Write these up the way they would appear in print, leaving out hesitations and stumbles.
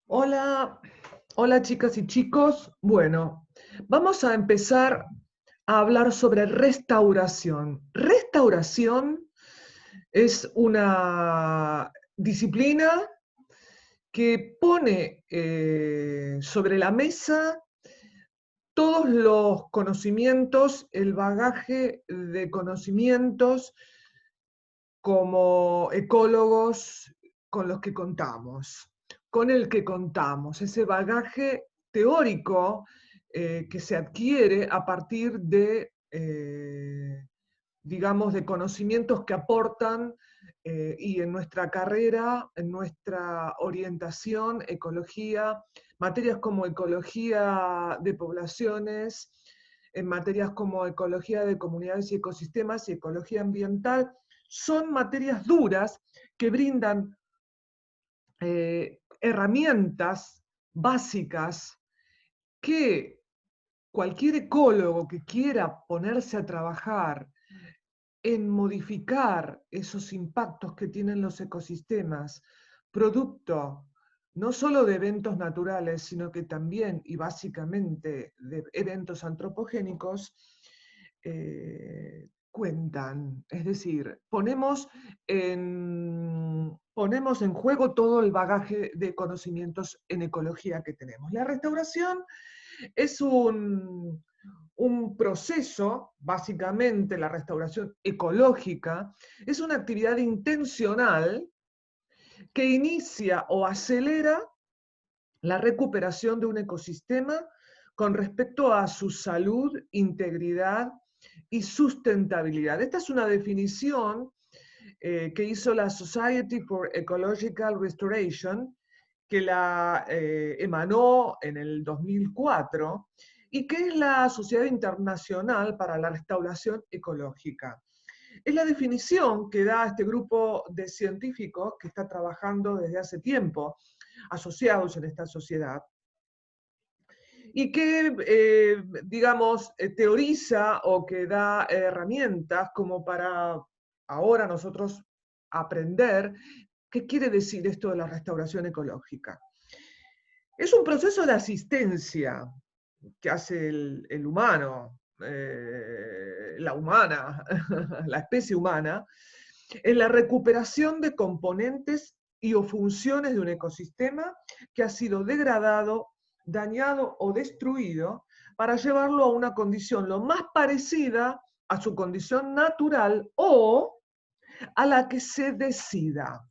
Hola, hola chicas y chicos. Bueno, vamos a empezar a hablar sobre restauración. Restauración es una disciplina que pone sobre la mesa todos los conocimientos, el bagaje de conocimientos como ecólogos con los que contamos, con el que contamos, ese bagaje teórico que se adquiere a partir de, digamos, de conocimientos que aportan y en nuestra carrera, en nuestra orientación, ecología, materias como ecología de poblaciones, en materias como ecología de comunidades y ecosistemas y ecología ambiental, son materias duras que brindan herramientas básicas que cualquier ecólogo que quiera ponerse a trabajar en modificar esos impactos que tienen los ecosistemas, producto no solo de eventos naturales, sino que también y básicamente de eventos antropogénicos, cuentan. Es decir, ponemos en juego todo el bagaje de conocimientos en ecología que tenemos. La restauración es un proceso, básicamente la restauración ecológica, es una actividad intencional que inicia o acelera la recuperación de un ecosistema con respecto a su salud, integridad y sustentabilidad. Esta es una definición que hizo la Society for Ecological Restoration, que la emanó en el 2004 y que es la Sociedad Internacional para la Restauración Ecológica. Es la definición que da este grupo de científicos que está trabajando desde hace tiempo asociados en esta sociedad y que, digamos, teoriza o que da herramientas como para ahora nosotros aprender qué quiere decir esto de la restauración ecológica. Es un proceso de asistencia que hace el humano, la humana, la especie humana, en la recuperación de componentes y o funciones de un ecosistema que ha sido degradado, dañado o destruido para llevarlo a una condición lo más parecida a su condición natural o a la que se decida.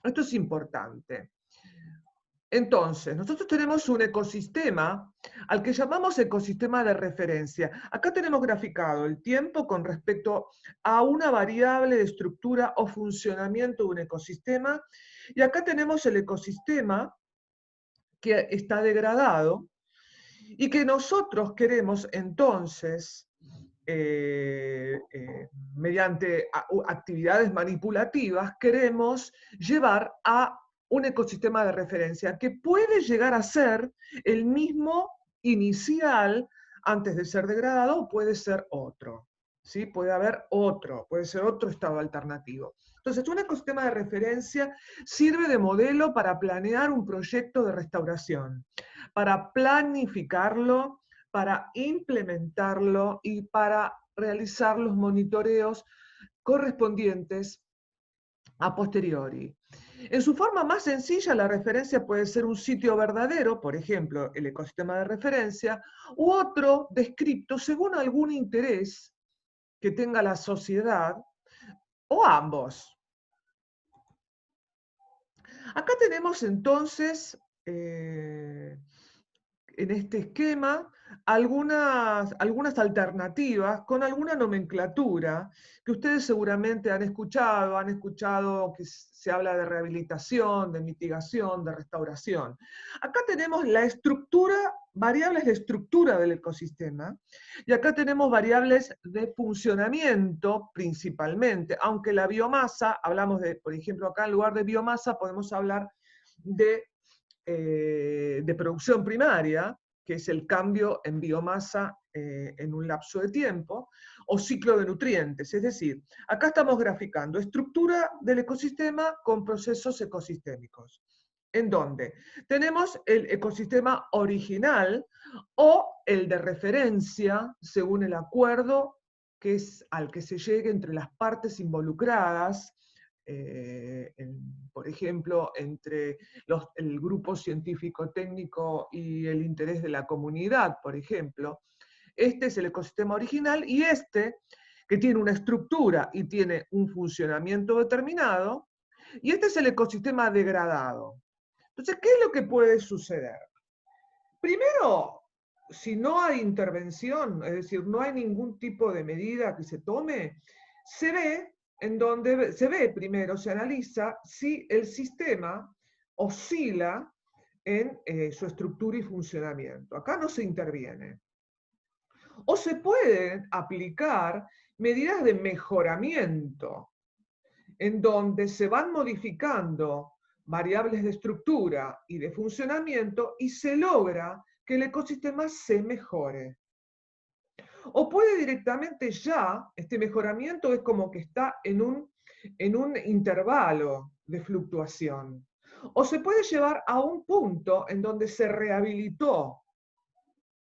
Esto es importante. Entonces, nosotros tenemos un ecosistema al que llamamos ecosistema de referencia. Acá tenemos graficado el tiempo con respecto a una variable de estructura o funcionamiento de un ecosistema. Y acá tenemos el ecosistema que está degradado y que nosotros queremos entonces, mediante actividades manipulativas, queremos llevar a un ecosistema de referencia que puede llegar a ser el mismo inicial antes de ser degradado o puede ser otro. ¿Sí? Puede haber otro, puede ser otro estado alternativo. Entonces, un ecosistema de referencia sirve de modelo para planear un proyecto de restauración, para planificarlo, para implementarlo y para realizar los monitoreos correspondientes a posteriori. En su forma más sencilla, la referencia puede ser un sitio verdadero, por ejemplo, el ecosistema de referencia, u otro descrito según algún interés que tenga la sociedad, o ambos. Acá tenemos entonces, en este esquema, algunas alternativas con alguna nomenclatura que ustedes seguramente han escuchado que se habla de rehabilitación, de mitigación, de restauración. Acá tenemos la estructura, variables de estructura del ecosistema, y acá tenemos variables de funcionamiento principalmente, aunque la biomasa, hablamos de, por ejemplo, acá en lugar de biomasa podemos hablar de producción primaria, que es el cambio en biomasa en un lapso de tiempo, o ciclo de nutrientes. Es decir, acá estamos graficando estructura del ecosistema con procesos ecosistémicos. ¿En dónde? Tenemos el ecosistema original o el de referencia, según el acuerdo que es al que se llegue entre las partes involucradas, por ejemplo, entre el grupo científico técnico y el interés de la comunidad, por ejemplo. Este es el ecosistema original y este, que tiene una estructura y tiene un funcionamiento determinado, y este es el ecosistema degradado. Entonces, ¿qué es lo que puede suceder? Primero, si no hay intervención, es decir, no hay ningún tipo de medida que se tome, se ve primero, se analiza si el sistema oscila en su estructura y funcionamiento. Acá no se interviene. O se pueden aplicar medidas de mejoramiento, en donde se van modificando variables de estructura y de funcionamiento y se logra que el ecosistema se mejore. O puede directamente ya, este mejoramiento es como que está en un intervalo de fluctuación. O se puede llevar a un punto en donde se rehabilitó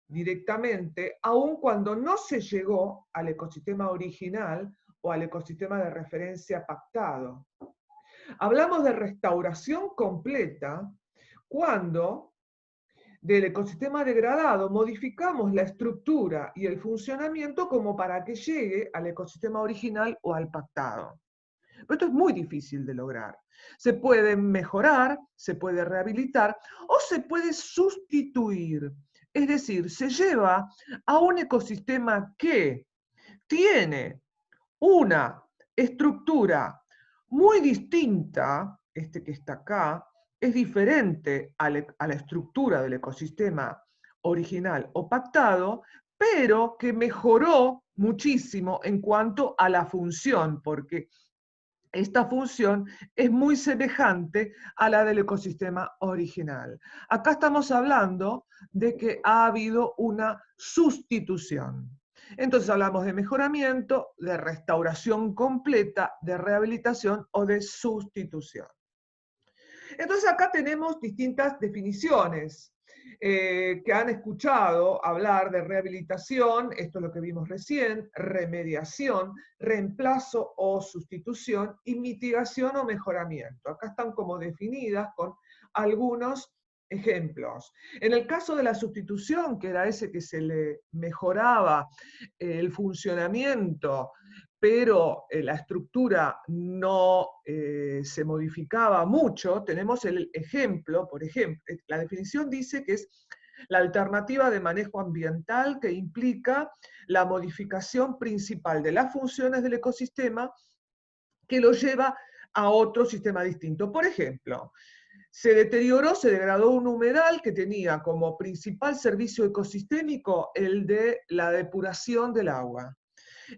directamente, aun cuando no se llegó al ecosistema original o al ecosistema de referencia pactado. Hablamos de restauración completa cuando del ecosistema degradado modificamos la estructura y el funcionamiento como para que llegue al ecosistema original o al pactado. Pero esto es muy difícil de lograr. Se puede mejorar, se puede rehabilitar o se puede sustituir. Es decir, se lleva a un ecosistema que tiene una estructura muy distinta, este que está acá, es diferente a la estructura del ecosistema original o pactado, pero que mejoró muchísimo en cuanto a la función, porque esta función es muy semejante a la del ecosistema original. Acá estamos hablando de que ha habido una sustitución. Entonces hablamos de mejoramiento, de restauración completa, de rehabilitación o de sustitución. Entonces acá tenemos distintas definiciones que han escuchado hablar de rehabilitación, esto es lo que vimos recién, remediación, reemplazo o sustitución y mitigación o mejoramiento. Acá están como definidas con algunos ejemplos. En el caso de la sustitución, que era ese que se le mejoraba el funcionamiento, pero la estructura no se modificaba mucho, tenemos el ejemplo, por ejemplo, la definición dice que es la alternativa de manejo ambiental que implica la modificación principal de las funciones del ecosistema que lo lleva a otro sistema distinto. Por ejemplo, se degradó un humedal que tenía como principal servicio ecosistémico el de la depuración del agua.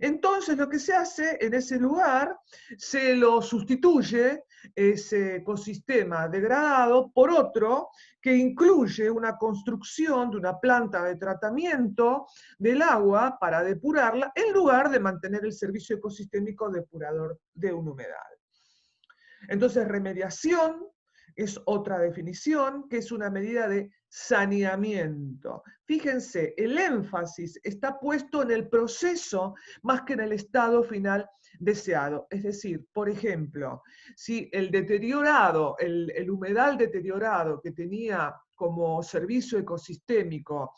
Entonces lo que se hace en ese lugar, se lo sustituye ese ecosistema degradado por otro que incluye una construcción de una planta de tratamiento del agua para depurarla en lugar de mantener el servicio ecosistémico depurador de un humedal. Entonces, remediación es otra definición, que es una medida de saneamiento. Fíjense, el énfasis está puesto en el proceso más que en el estado final deseado. Es decir, por ejemplo, si el deteriorado, el humedal deteriorado que tenía como servicio ecosistémico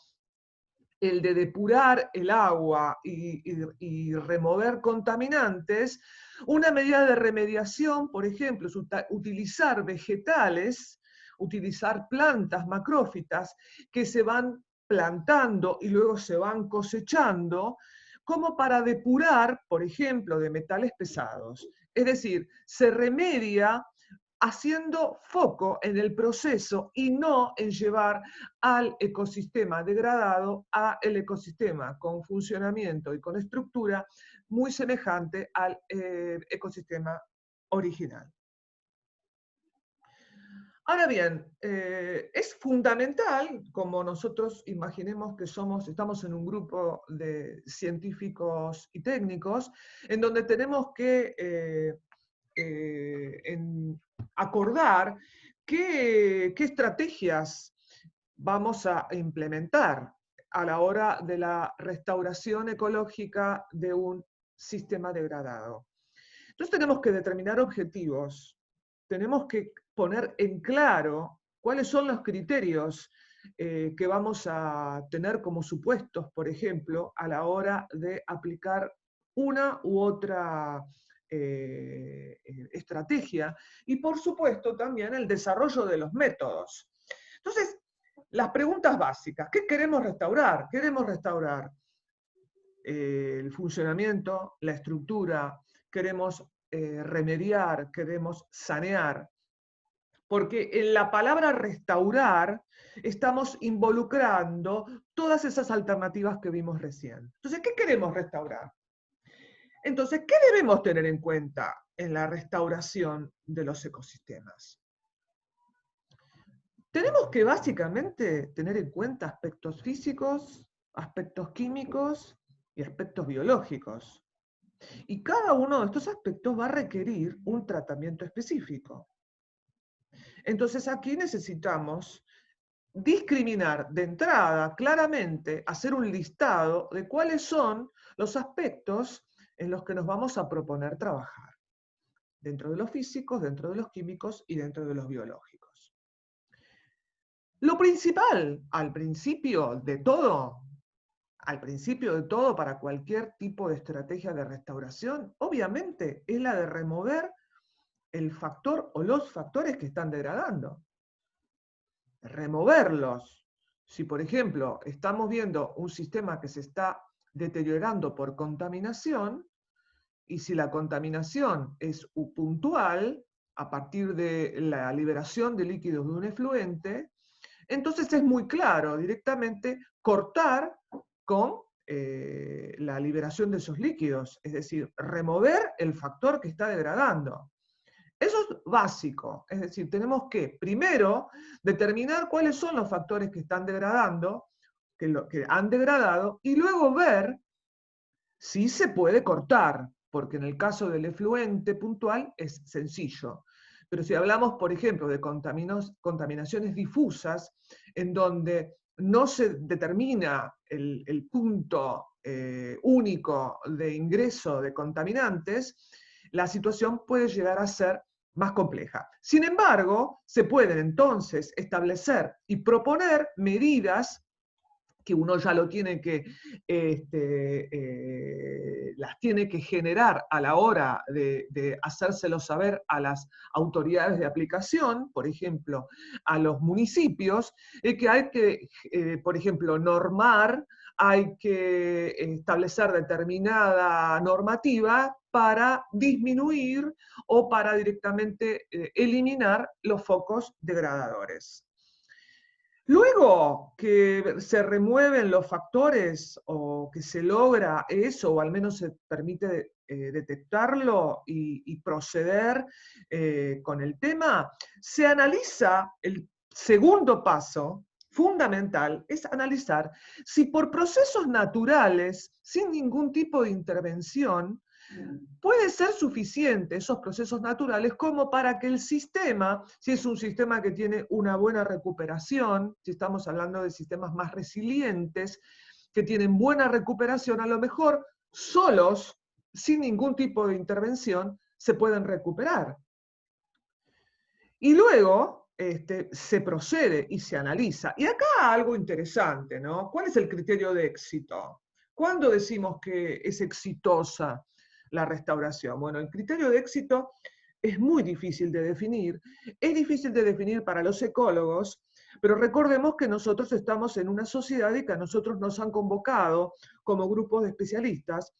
el de depurar el agua y remover contaminantes, una medida de remediación, por ejemplo, es utilizar vegetales, utilizar plantas macrófitas que se van plantando y luego se van cosechando, como para depurar, por ejemplo, de metales pesados. Es decir, se remedia haciendo foco en el proceso y no en llevar al ecosistema degradado a el ecosistema con funcionamiento y con estructura muy semejante al ecosistema original. Ahora bien, es fundamental, como nosotros imaginemos que estamos en un grupo de científicos y técnicos, en donde tenemos que acordar ¿qué estrategias vamos a implementar a la hora de la restauración ecológica de un sistema degradado? Entonces tenemos que determinar objetivos, tenemos que poner en claro cuáles son los criterios que vamos a tener como supuestos, por ejemplo, a la hora de aplicar una u otra estrategia, y por supuesto también el desarrollo de los métodos. Entonces, las preguntas básicas: ¿qué queremos restaurar? Queremos restaurar el funcionamiento, la estructura, queremos remediar, queremos sanear, porque en la palabra restaurar estamos involucrando todas esas alternativas que vimos recién. Entonces, ¿qué queremos restaurar? Entonces, ¿qué debemos tener en cuenta en la restauración de los ecosistemas? Tenemos que básicamente tener en cuenta aspectos físicos, aspectos químicos y aspectos biológicos. Y cada uno de estos aspectos va a requerir un tratamiento específico. Entonces aquí necesitamos discriminar de entrada claramente, hacer un listado de cuáles son los aspectos en los que nos vamos a proponer trabajar, dentro de los físicos, dentro de los químicos y dentro de los biológicos. Lo principal, al principio de todo para cualquier tipo de estrategia de restauración, obviamente es la de remover el factor o los factores que están degradando. Removerlos. Si, por ejemplo, estamos viendo un sistema que se está deteriorando por contaminación, y si la contaminación es puntual, a partir de la liberación de líquidos de un efluente, entonces es muy claro directamente cortar con la liberación de esos líquidos, es decir, remover el factor que está degradando. Eso es básico, es decir, tenemos que primero determinar cuáles son los factores que están degradando, que han degradado, y luego ver si se puede cortar, porque en el caso del efluente puntual es sencillo. Pero si hablamos, por ejemplo, de contaminaciones difusas, en donde no se determina el punto único de ingreso de contaminantes, la situación puede llegar a ser más compleja. Sin embargo, se pueden entonces establecer y proponer medidas que uno ya lo tiene que, las tiene que generar a la hora de hacérselo saber a las autoridades de aplicación, por ejemplo, a los municipios, que hay que, por ejemplo, normar, hay que establecer determinada normativa para disminuir o para directamente eliminar los focos degradadores. Luego que se remueven los factores o que se logra eso, o al menos se permite detectarlo y proceder con el tema, se analiza el segundo paso fundamental, es analizar si por procesos naturales, sin ningún tipo de intervención, puede ser suficiente esos procesos naturales como para que el sistema, si es un sistema que tiene una buena recuperación, si estamos hablando de sistemas más resilientes, que tienen buena recuperación, a lo mejor solos, sin ningún tipo de intervención, se pueden recuperar. Y luego se procede y se analiza. Y acá algo interesante, ¿no? ¿Cuál es el criterio de éxito? ¿Cuándo decimos que es exitosa la restauración? Bueno, el criterio de éxito es muy difícil de definir. Es difícil de definir para los ecólogos, pero recordemos que nosotros estamos en una sociedad y que a nosotros nos han convocado como grupos de especialistas.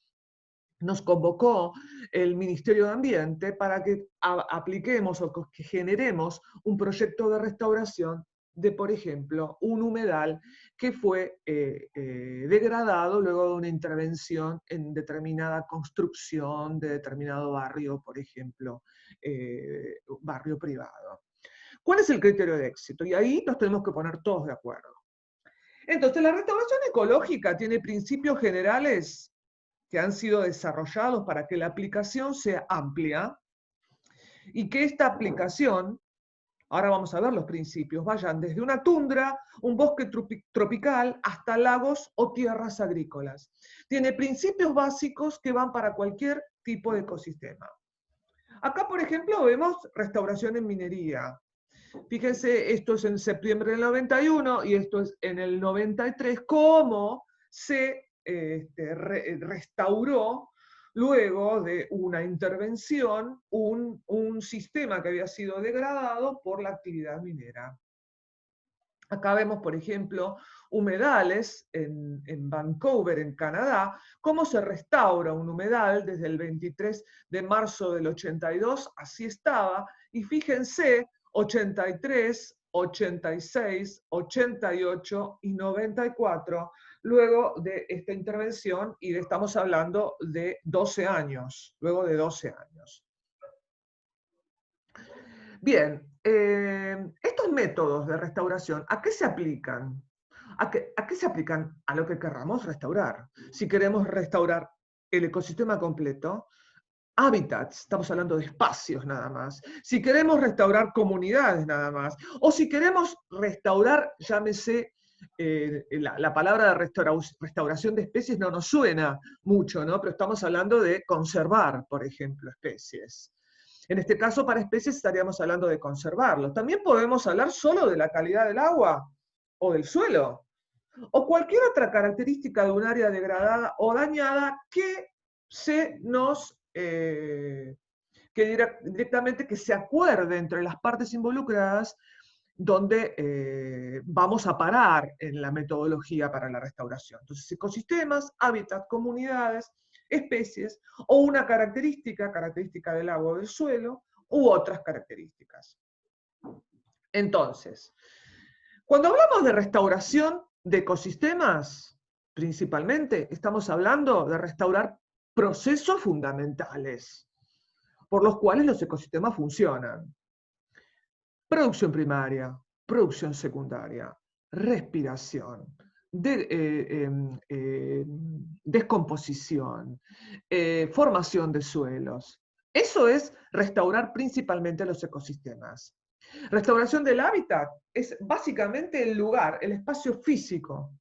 Nos convocó el Ministerio de Ambiente para que apliquemos o que generemos un proyecto de restauración de, por ejemplo, un humedal que fue degradado luego de una intervención en determinada construcción de determinado barrio, por ejemplo, barrio privado. ¿Cuál es el criterio de éxito? Y ahí nos tenemos que poner todos de acuerdo. Entonces, la restauración ecológica tiene principios generales que han sido desarrollados para que la aplicación sea amplia y que esta aplicación Ahora vamos a ver los principios. Vayan desde una tundra, un bosque tropical, hasta lagos o tierras agrícolas. Tiene principios básicos que van para cualquier tipo de ecosistema. Acá, por ejemplo, vemos restauración en minería. Fíjense, esto es en septiembre del 91 y esto es en el 93, cómo se restauró luego de una intervención un sistema que había sido degradado por la actividad minera. Acá vemos, por ejemplo, humedales en Vancouver, en Canadá, cómo se restaura un humedal desde el 23 de marzo del 82, así estaba, y fíjense, 83, 86, 88 y 94, luego de esta intervención, y estamos hablando de 12 años, luego de 12 años. Bien, estos métodos de restauración, ¿a qué se aplican? ¿A qué se aplican? A lo que querramos restaurar. Si queremos restaurar el ecosistema completo, hábitats, estamos hablando de espacios nada más. Si queremos restaurar comunidades nada más. O si queremos restaurar, llámese, la palabra de restauración de especies no nos suena mucho, ¿no? Pero estamos hablando de conservar, por ejemplo, especies. En este caso, para especies estaríamos hablando de conservarlos. También podemos hablar solo de la calidad del agua o del suelo, o cualquier otra característica de un área degradada o dañada que se nos, directamente que se acuerde entre las partes involucradas donde vamos a parar en la metodología para la restauración. Entonces, ecosistemas, hábitats, comunidades, especies, o una característica del agua o del suelo, u otras características. Entonces, cuando hablamos de restauración de ecosistemas, principalmente estamos hablando de restaurar procesos fundamentales por los cuales los ecosistemas funcionan. Producción primaria, producción secundaria, respiración, descomposición, formación de suelos. Eso es restaurar principalmente los ecosistemas. Restauración del hábitat es básicamente el lugar, el espacio físico.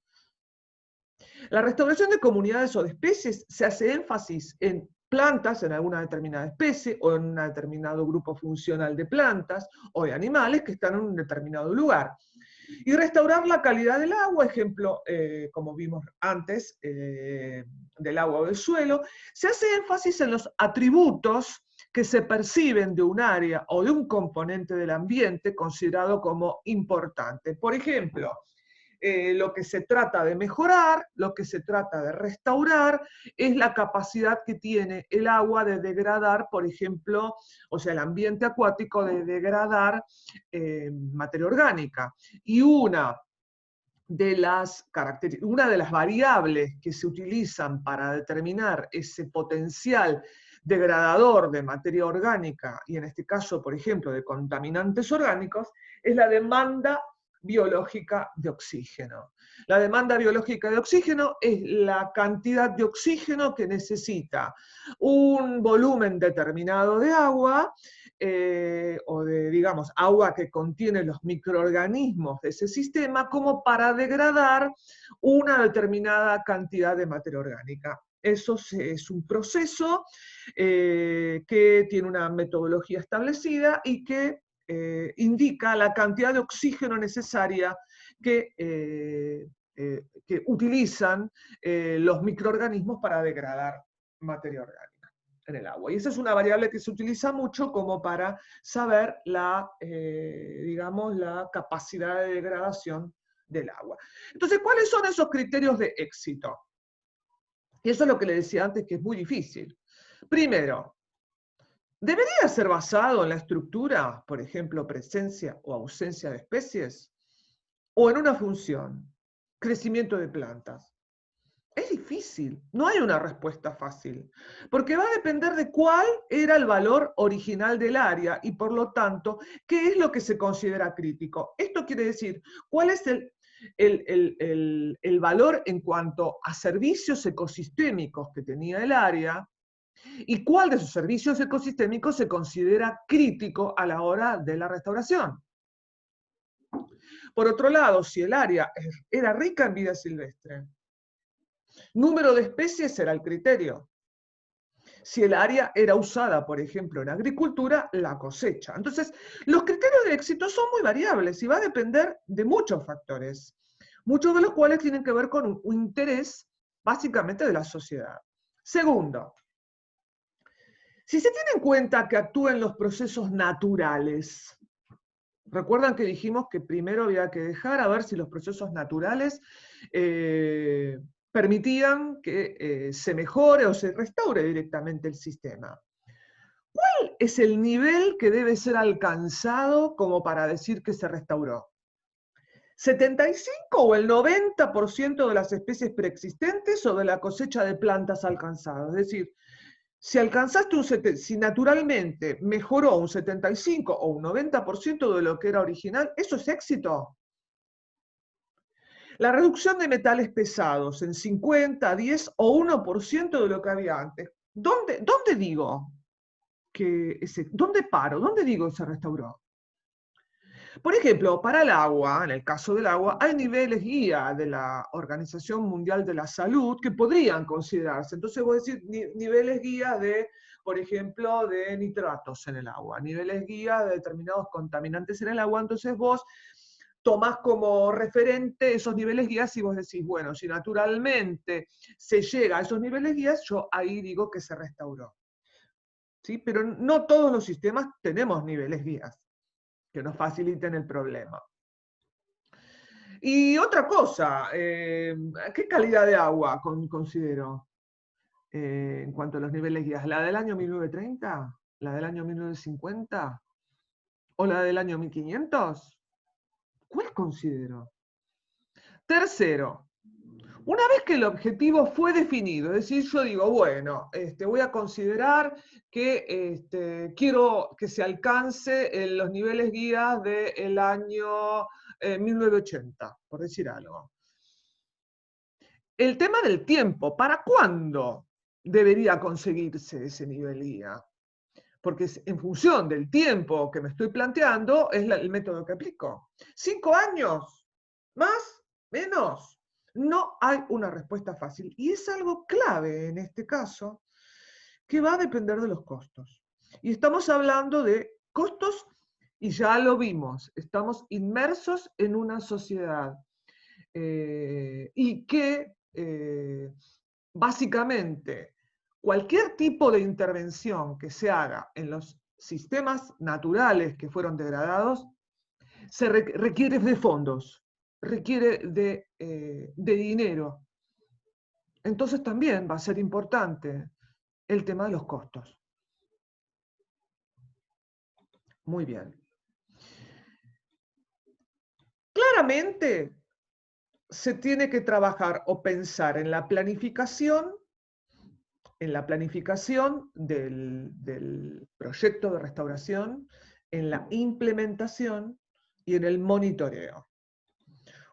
La restauración de comunidades o de especies se hace énfasis en plantas, en alguna determinada especie, o en un determinado grupo funcional de plantas o de animales que están en un determinado lugar. Y restaurar la calidad del agua, ejemplo, como vimos antes, del agua o del suelo, se hace énfasis en los atributos que se perciben de un área o de un componente del ambiente considerado como importante. Por ejemplo, lo que se trata de mejorar, lo que se trata de restaurar, es la capacidad que tiene el agua de degradar, por ejemplo, o sea, el ambiente acuático de degradar materia orgánica. Y una de las variables que se utilizan para determinar ese potencial degradador de materia orgánica, y en este caso, por ejemplo, de contaminantes orgánicos, es la demanda biológica de oxígeno. La demanda biológica de oxígeno es la cantidad de oxígeno que necesita un volumen determinado de agua, o de, digamos, agua que contiene los microorganismos de ese sistema, como para degradar una determinada cantidad de materia orgánica. Eso es un proceso que tiene una metodología establecida y que indica la cantidad de oxígeno necesaria que utilizan los microorganismos para degradar materia orgánica en el agua. Y esa es una variable que se utiliza mucho como para saber digamos, la capacidad de degradación del agua. Entonces, ¿cuáles son esos criterios de éxito? Y eso es lo que le decía antes, que es muy difícil. Primero, ¿debería ser basado en la estructura, por ejemplo, presencia o ausencia de especies? ¿O en una función, crecimiento de plantas? Es difícil, no hay una respuesta fácil, porque va a depender de cuál era el valor original del área y por lo tanto, qué es lo que se considera crítico. Esto quiere decir, cuál es el valor en cuanto a servicios ecosistémicos que tenía el área y cuál de esos servicios ecosistémicos se considera crítico a la hora de la restauración. Por otro lado, si el área era rica en vida silvestre, número de especies era el criterio. Si el área era usada, por ejemplo, en agricultura, la cosecha. Entonces, los criterios de éxito son muy variables y va a depender de muchos factores, muchos de los cuales tienen que ver con un interés básicamente de la sociedad. Segundo, si se tiene en cuenta que actúen los procesos naturales, recuerdan que dijimos que primero había que dejar a ver si los procesos naturales permitían que se mejore o se restaure directamente el sistema. ¿Cuál es el nivel que debe ser alcanzado como para decir que se restauró? ¿75 o el 90% de las especies preexistentes o de la cosecha de plantas alcanzadas? Es decir, si naturalmente mejoró un 75 o un 90% de lo que era original, ¿eso es éxito? La reducción de metales pesados en 50, 10 o 1% de lo que había antes. ¿Dónde digo dónde paro? ¿Dónde digo que se restauró? Por ejemplo, para el agua, en el caso del agua, hay niveles guía de la Organización Mundial de la Salud que podrían considerarse. Entonces voy a decir niveles guía de, por ejemplo, de nitratos en el agua, niveles guía de determinados contaminantes en el agua. Entonces vos tomás como referente esos niveles guías y vos decís, bueno, si naturalmente se llega a esos niveles guías, yo ahí digo que se restauró. ¿Sí? Pero no todos los sistemas tenemos niveles guías que nos faciliten el problema. Y otra cosa, ¿qué calidad de agua considero en cuanto a los niveles guías? ¿La del año 1930? ¿La del año 1950? ¿O la del año 1500? ¿Cuál considero? Tercero, una vez que el objetivo fue definido, es decir, yo digo, bueno, voy a considerar que quiero que se alcance los niveles guías del año 1980, por decir algo. El tema del tiempo, ¿para cuándo debería conseguirse ese nivel guía? Porque en función del tiempo que me estoy planteando es el método que aplico. 5 años, más, menos. No hay una respuesta fácil. Y es algo clave en este caso, que va a depender de los costos. Y estamos hablando de costos, y ya lo vimos, estamos inmersos en una sociedad y que básicamente cualquier tipo de intervención que se haga en los sistemas naturales que fueron degradados requiere de fondos, requiere de dinero. Entonces también va a ser importante el tema de los costos. Muy bien. Claramente se tiene que trabajar o pensar en la planificación del proyecto de restauración, en la implementación y en el monitoreo.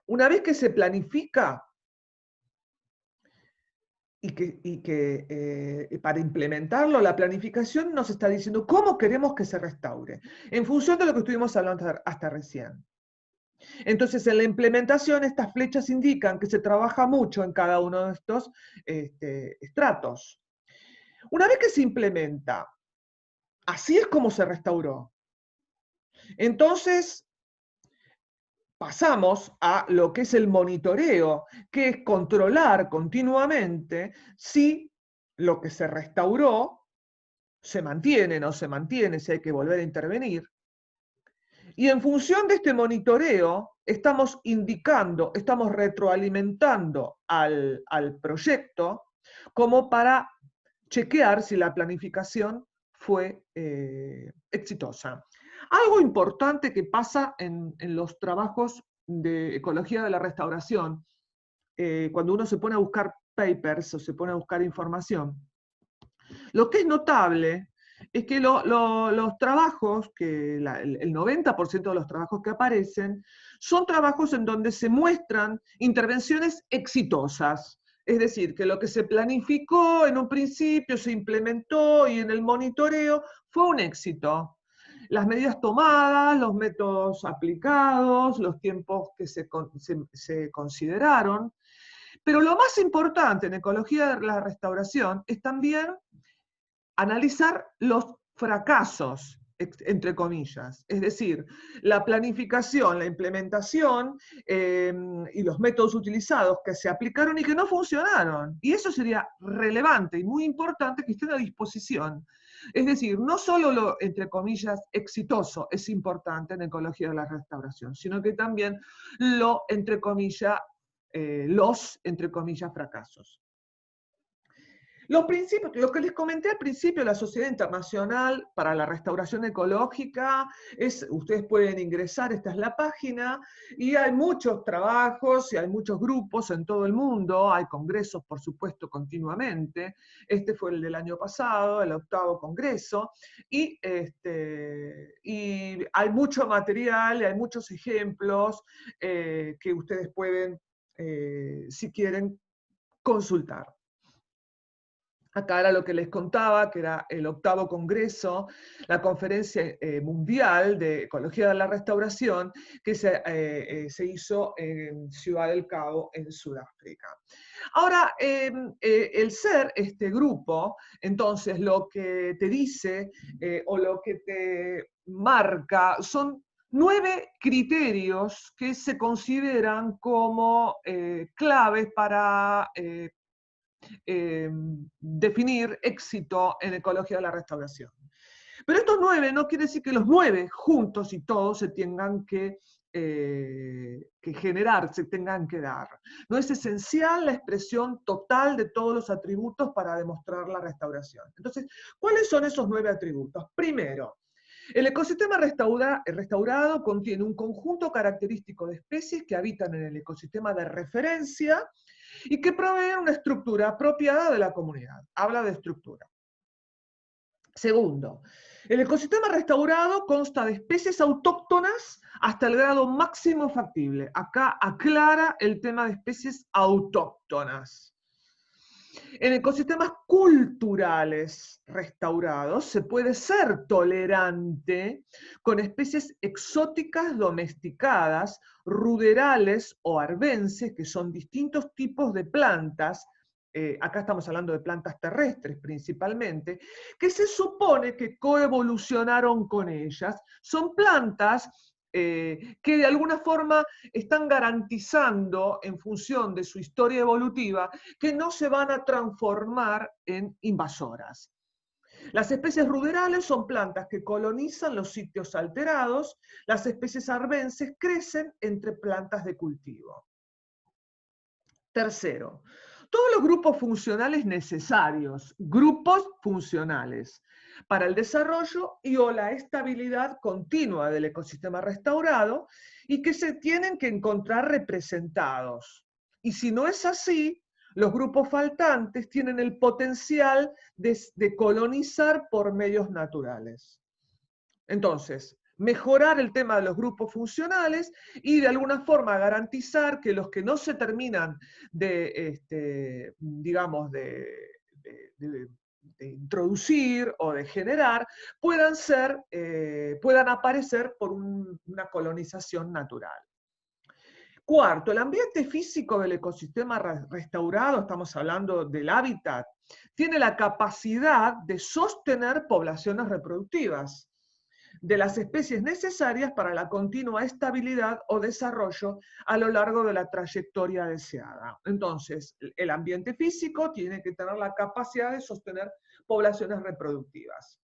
Una vez que se planifica para implementarlo, la planificación nos está diciendo cómo queremos que se restaure, en función de lo que estuvimos hablando hasta recién. Entonces, en la implementación, estas flechas indican que se trabaja mucho en cada uno de estos estratos. Una vez que se implementa, así es como se restauró. Entonces, pasamos a lo que es el monitoreo, que es controlar continuamente si lo que se restauró se mantiene, no se mantiene, si hay que volver a intervenir. Y en función de este monitoreo, estamos indicando, estamos retroalimentando al proyecto como para chequear si la planificación fue exitosa. Algo importante que pasa en los trabajos de ecología de la restauración, cuando uno se pone a buscar papers o se pone a buscar información, lo que es notable es que los trabajos, el 90% de los trabajos que aparecen, son trabajos en donde se muestran intervenciones exitosas. Es decir, que lo que se planificó en un principio se implementó y en el monitoreo fue un éxito. las medidas tomadas, los métodos aplicados, los tiempos que se consideraron. Pero lo más importante en ecología de la restauración es también analizar los fracasos, entre comillas, es decir, la planificación, la implementación y los métodos utilizados que se aplicaron y que no funcionaron. Y eso sería relevante y muy importante que estén a disposición. Es decir, no solo lo, entre comillas, exitoso es importante en ecología de la restauración, sino que también lo, entre comillas, los, entre comillas, fracasos. Los principios, lo que les comenté al principio, la Sociedad Internacional para la Restauración Ecológica, ustedes pueden ingresar, esta es la página, y hay muchos trabajos y hay muchos grupos en todo el mundo, hay congresos, por supuesto, continuamente. Este fue el del año pasado, el 8º congreso, y hay mucho material, y hay muchos ejemplos que ustedes pueden, si quieren, consultar. Acá era lo que les contaba, que era el 8º Congreso, la Conferencia Mundial de Ecología de la Restauración, que se hizo en Ciudad del Cabo, en Sudáfrica. Ahora, el ser este grupo, entonces lo que te dice o lo que te marca son 9 criterios que se consideran como claves para definir éxito en ecología de la restauración. Pero estos 9 no quiere decir que los 9 juntos y todos se tengan que generar, se tengan que dar. No es esencial la expresión total de todos los atributos para demostrar la restauración. Entonces, ¿cuáles son esos 9 atributos? Primero, el ecosistema restaurado contiene un conjunto característico de especies que habitan en el ecosistema de referencia y que proveen una estructura apropiada de la comunidad. Habla de estructura. Segundo, el ecosistema restaurado consta de especies autóctonas hasta el grado máximo factible. Acá aclara el tema de especies autóctonas. En ecosistemas culturales restaurados se puede ser tolerante con especies exóticas domesticadas, ruderales o arbences, que son distintos tipos de plantas, acá estamos hablando de plantas terrestres principalmente, que se supone que coevolucionaron con ellas. Son plantas que de alguna forma están garantizando, en función de su historia evolutiva, que no se van a transformar en invasoras. Las especies ruderales son plantas que colonizan los sitios alterados, las especies arbences crecen entre plantas de cultivo. Tercero, todos los grupos funcionales necesarios, grupos funcionales, para el desarrollo y o la estabilidad continua del ecosistema restaurado y que se tienen que encontrar representados. Y si no es así, los grupos faltantes tienen el potencial de colonizar por medios naturales. Entonces, mejorar el tema de los grupos funcionales y de alguna forma garantizar que los que no se terminan de, digamos, de introducir o de generar, puedan aparecer por una colonización natural. Cuarto, el ambiente físico del ecosistema restaurado, estamos hablando del hábitat, tiene la capacidad de sostener poblaciones reproductivas de las especies necesarias para la continua estabilidad o desarrollo a lo largo de la trayectoria deseada. Entonces, el ambiente físico tiene que tener la capacidad de sostener poblaciones reproductivas.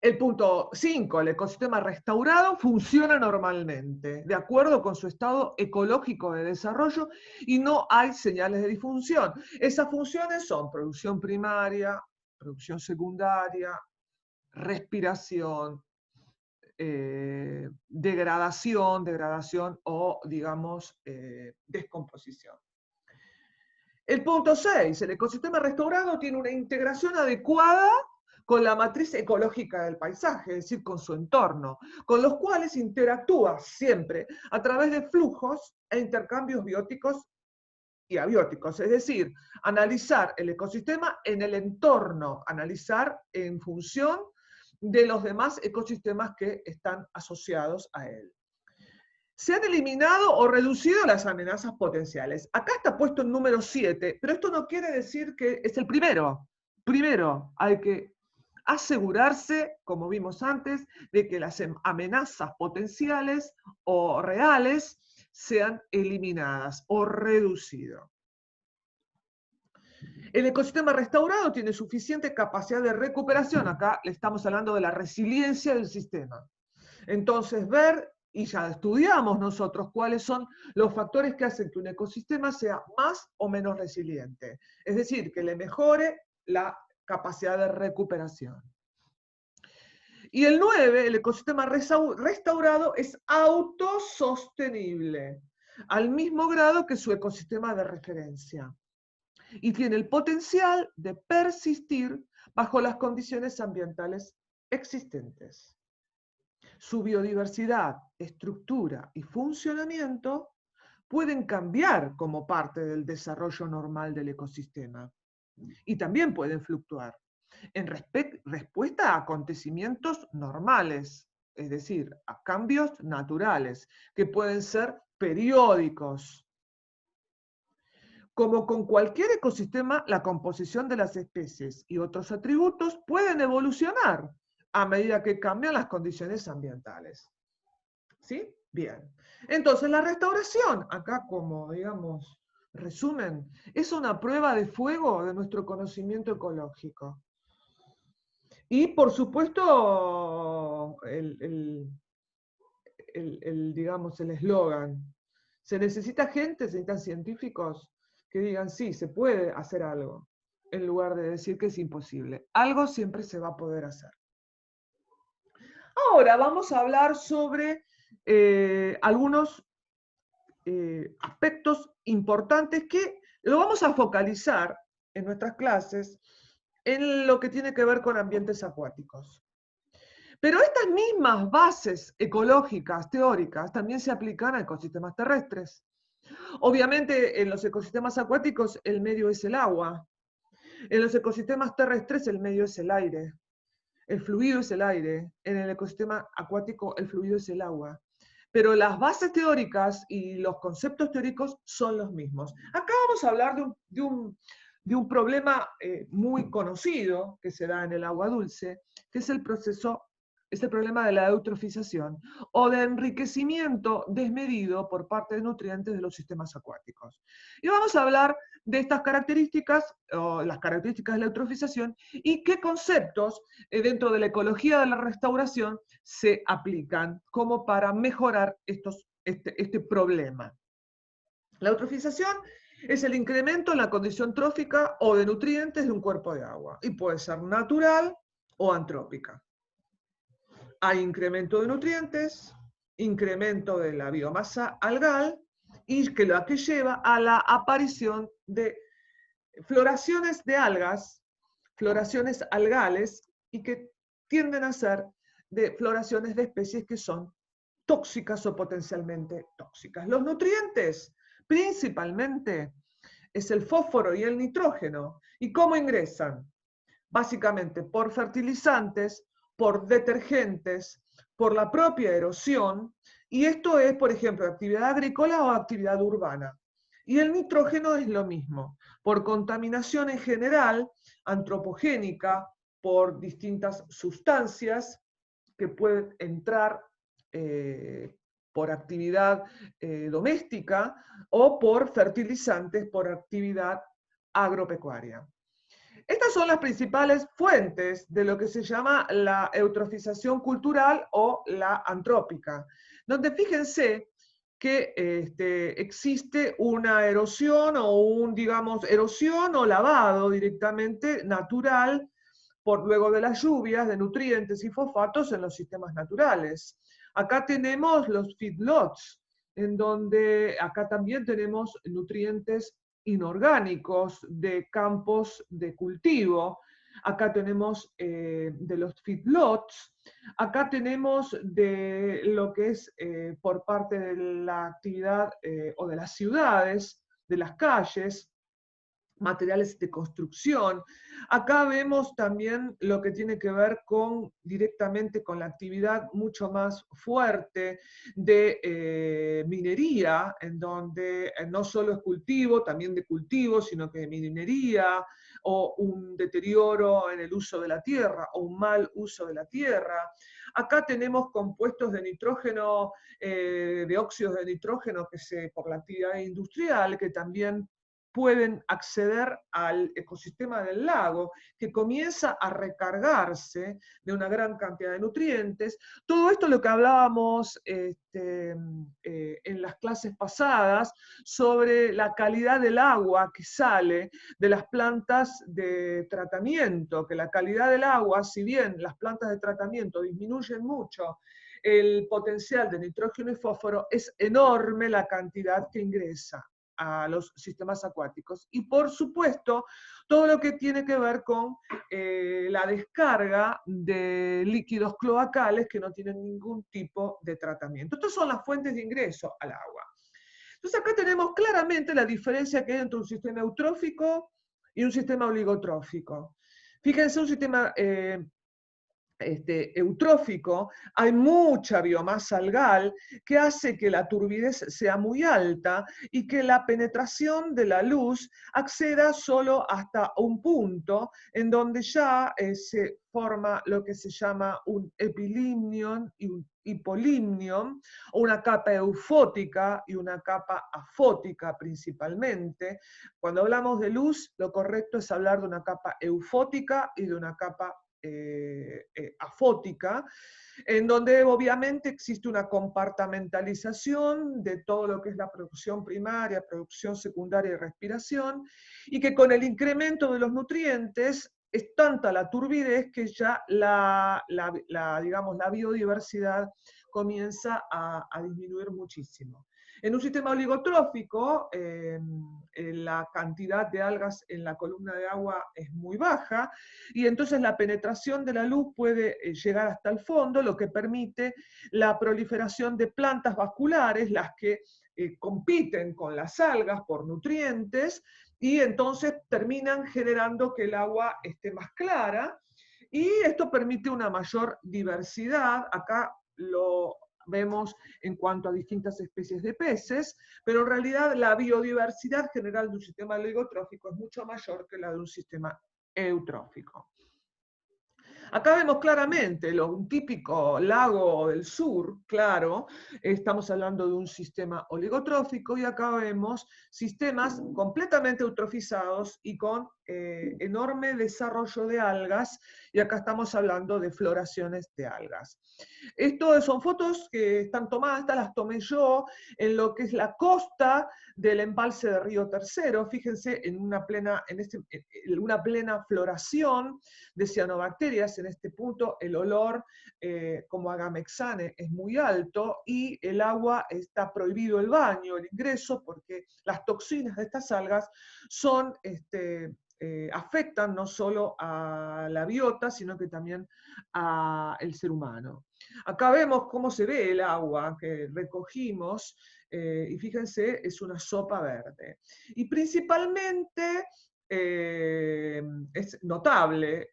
El punto 5, el ecosistema restaurado funciona normalmente, de acuerdo con su estado ecológico de desarrollo y no hay señales de disfunción. Esas funciones son producción primaria, producción secundaria, respiración, degradación o, digamos, descomposición. El punto 6, el ecosistema restaurado tiene una integración adecuada con la matriz ecológica del paisaje, es decir, con su entorno, con los cuales interactúa siempre a través de flujos e intercambios bióticos y abióticos, es decir, analizar el ecosistema en el entorno, analizar en función de los demás ecosistemas que están asociados a él. Se han eliminado o reducido las amenazas potenciales. Acá está puesto el número 7, pero esto no quiere decir que es el primero. Primero hay que asegurarse, como vimos antes, de que las amenazas potenciales o reales sean eliminadas o reducidas. El ecosistema restaurado tiene suficiente capacidad de recuperación. Acá le estamos hablando de la resiliencia del sistema. Entonces, ver, y ya estudiamos nosotros cuáles son los factores que hacen que un ecosistema sea más o menos resiliente. Es decir, que le mejore la capacidad de recuperación. Y el 9, el ecosistema restaurado, es autosostenible, al mismo grado que su ecosistema de referencia. Y tiene el potencial de persistir bajo las condiciones ambientales existentes. Su biodiversidad, estructura y funcionamiento pueden cambiar como parte del desarrollo normal del ecosistema y también pueden fluctuar en respuesta a acontecimientos normales, es decir, a cambios naturales, que pueden ser periódicos. Como con cualquier ecosistema, la composición de las especies y otros atributos pueden evolucionar a medida que cambian las condiciones ambientales. ¿Sí? Bien. Entonces, la restauración, acá como, digamos, resumen, es una prueba de fuego de nuestro conocimiento ecológico. Y, por supuesto, digamos, el eslogan. Se necesita gente, se necesitan científicos que digan, sí, se puede hacer algo, en lugar de decir que es imposible. Algo siempre se va a poder hacer. Ahora vamos a hablar sobre algunos aspectos importantes que lo vamos a focalizar en nuestras clases en lo que tiene que ver con ambientes acuáticos. Pero estas mismas bases ecológicas, teóricas, también se aplican a ecosistemas terrestres. Obviamente, en los ecosistemas acuáticos el medio es el agua. En los ecosistemas terrestres el medio es el aire. El fluido es el aire. En el ecosistema acuático el fluido es el agua. Pero las bases teóricas y los conceptos teóricos son los mismos. Acá vamos a hablar de un problema muy conocido que se da en el agua dulce, que es el problema de la eutrofización o de enriquecimiento desmedido por parte de nutrientes de los sistemas acuáticos. Y vamos a hablar de estas características, o las características de la eutrofización, y qué conceptos dentro de la ecología de la restauración se aplican como para mejorar este problema. La eutrofización es el incremento en la condición trófica o de nutrientes de un cuerpo de agua, y puede ser natural o antrópica. Hay incremento de nutrientes, incremento de la biomasa algal, y que lo que lleva a la aparición de floraciones de algas, floraciones algales, y que tienden a ser de floraciones de especies que son tóxicas o potencialmente tóxicas. Los nutrientes, principalmente, es el fósforo y el nitrógeno. ¿Y cómo ingresan? Básicamente por fertilizantes, por detergentes, por la propia erosión, y esto es, por ejemplo, actividad agrícola o actividad urbana. Y el nitrógeno es lo mismo, por contaminación en general, antropogénica, por distintas sustancias que pueden entrar por actividad doméstica o por fertilizantes por actividad agropecuaria. Estas son las principales fuentes de lo que se llama la eutrofización cultural o la antrópica, donde fíjense que existe una erosión o erosión o lavado directamente natural luego de las lluvias de nutrientes y fosfatos en los sistemas naturales. Acá tenemos los feedlots, en donde acá también tenemos nutrientes inorgánicos de campos de cultivo. Acá tenemos de los feedlots, acá tenemos de lo que es por parte de la actividad o de las ciudades, de las calles, materiales de construcción. Acá vemos también lo que tiene que ver directamente con la actividad mucho más fuerte de minería, en donde no solo es cultivo, también de cultivo, sino que de minería, o un deterioro en el uso de la tierra, o un mal uso de la tierra. Acá tenemos compuestos de nitrógeno, de óxidos de nitrógeno por la actividad industrial, que también pueden acceder al ecosistema del lago, que comienza a recargarse de una gran cantidad de nutrientes. Todo esto es lo que hablábamos en las clases pasadas sobre la calidad del agua que sale de las plantas de tratamiento, que la calidad del agua, si bien las plantas de tratamiento disminuyen mucho el potencial de nitrógeno y fósforo, es enorme la cantidad que ingresa a los sistemas acuáticos. Y por supuesto, todo lo que tiene que ver con la descarga de líquidos cloacales que no tienen ningún tipo de tratamiento. Estas son las fuentes de ingreso al agua. Entonces acá tenemos claramente la diferencia que hay entre un sistema eutrófico y un sistema oligotrófico. Fíjense, un sistema eutrófico, hay mucha biomasa algal que hace que la turbidez sea muy alta y que la penetración de la luz acceda solo hasta un punto en donde ya se forma lo que se llama un epilimnion y un hipolimnion, o una capa eufótica y una capa afótica principalmente. Cuando hablamos de luz, lo correcto es hablar de una capa eufótica y de una capa afótica, en donde obviamente existe una compartamentalización de todo lo que es la producción primaria, producción secundaria y respiración, y que con el incremento de los nutrientes es tanta la turbidez que ya digamos, la biodiversidad comienza a disminuir muchísimo. En un sistema oligotrófico, la cantidad de algas en la columna de agua es muy baja y entonces la penetración de la luz puede llegar hasta el fondo, lo que permite la proliferación de plantas vasculares, las que compiten con las algas por nutrientes y entonces terminan generando que el agua esté más clara y esto permite una mayor diversidad. Acá lo vemos en cuanto a distintas especies de peces, pero en realidad la biodiversidad general de un sistema oligotrófico es mucho mayor que la de un sistema eutrófico. Acá vemos claramente un típico lago del sur, claro, estamos hablando de un sistema oligotrófico y acá vemos sistemas completamente eutrofizados y con enorme desarrollo de algas, y acá estamos hablando de floraciones de algas. Estas son fotos que están tomadas, estas las tomé yo en lo que es la costa del embalse de Río Tercero, fíjense en una plena floración de cianobacterias. En este punto el olor como agamexane es muy alto y el agua está prohibido el baño, el ingreso, porque las toxinas de estas algas son afectan no solo a la biota, sino que también al ser humano. Acá vemos cómo se ve el agua que recogimos y fíjense, es una sopa verde. Y principalmente es notable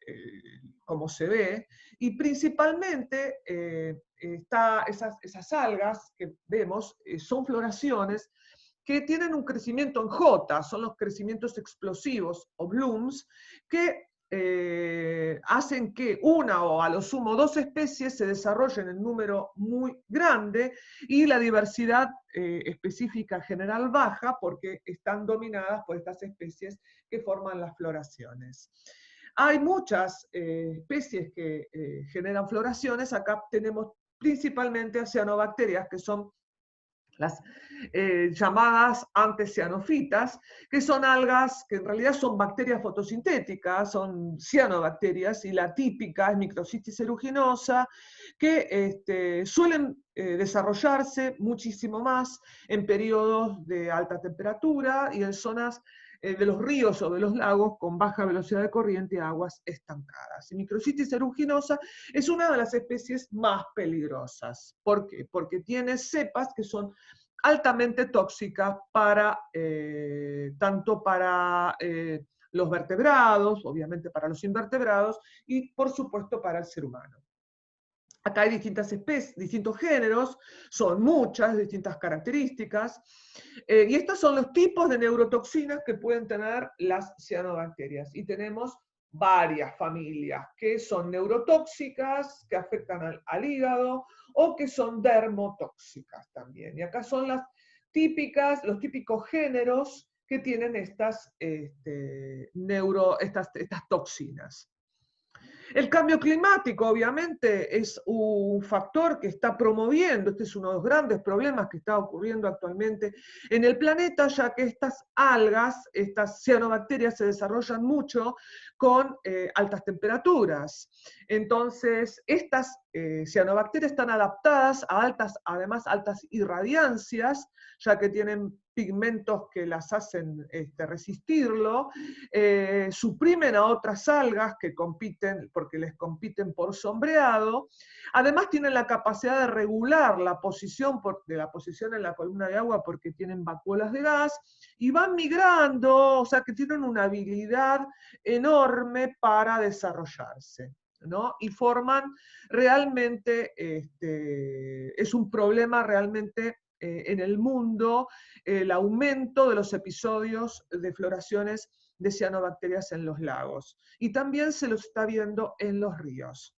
cómo se ve, y principalmente esas algas que vemos son floraciones que tienen un crecimiento en J, son los crecimientos explosivos o blooms, que hacen que una o a lo sumo dos especies se desarrollen en número muy grande y la diversidad específica general baja porque están dominadas por estas especies que forman las floraciones. Hay muchas especies que generan floraciones. Acá tenemos principalmente cianobacterias, que son las llamadas antes cianofitas, que son algas que en realidad son bacterias fotosintéticas, son cianobacterias, y la típica es Microcystis aeruginosa, que suelen desarrollarse muchísimo más en periodos de alta temperatura y en zonas de los ríos o de los lagos con baja velocidad de corriente y aguas estancadas. Y Microcystis aeruginosa es una de las especies más peligrosas. ¿Por qué? Porque tiene cepas que son altamente tóxicas para, tanto para los vertebrados, obviamente para los invertebrados, y por supuesto para el ser humano. Acá hay distintas especies, distintos géneros, son muchas, distintas características, y estos son los tipos de neurotoxinas que pueden tener las cianobacterias. Y tenemos varias familias que son neurotóxicas, que afectan al hígado, o que son dermotóxicas también. Y acá son las típicas, los típicos géneros que tienen estas toxinas. El cambio climático, obviamente, es un factor que está promoviendo, este es uno de los grandes problemas que está ocurriendo actualmente en el planeta, ya que estas algas, estas cianobacterias se desarrollan mucho con altas temperaturas. Entonces, estas cianobacterias están adaptadas a además altas irradiancias, ya que tienen pigmentos que las hacen resistirlo, suprimen a otras algas que compiten, porque les compiten por sombreado. Además tienen la capacidad de regular la posición en la columna de agua porque tienen vacuolas de gas y van migrando, o sea que tienen una habilidad enorme para desarrollarse, ¿no? Y forman realmente, es un problema realmente en el mundo el aumento de los episodios de floraciones de cianobacterias en los lagos. Y también se lo está viendo en los ríos.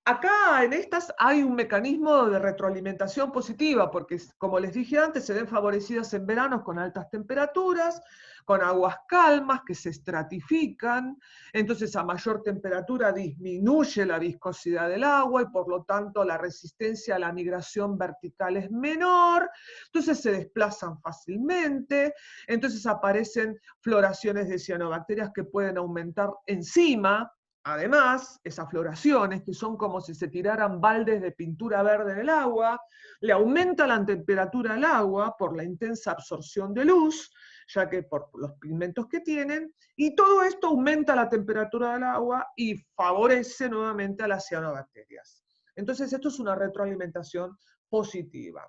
Acá en estas hay un mecanismo de retroalimentación positiva, porque como les dije antes, se ven favorecidas en veranos con altas temperaturas, con aguas calmas que se estratifican, entonces a mayor temperatura disminuye la viscosidad del agua y por lo tanto la resistencia a la migración vertical es menor, entonces se desplazan fácilmente, entonces aparecen floraciones de cianobacterias que pueden aumentar encima. Además, esas floraciones, que son como si se tiraran baldes de pintura verde en el agua, le aumenta la temperatura al agua por la intensa absorción de luz, ya que por los pigmentos que tienen, y todo esto aumenta la temperatura del agua y favorece nuevamente a las cianobacterias. Entonces, esto es una retroalimentación positiva.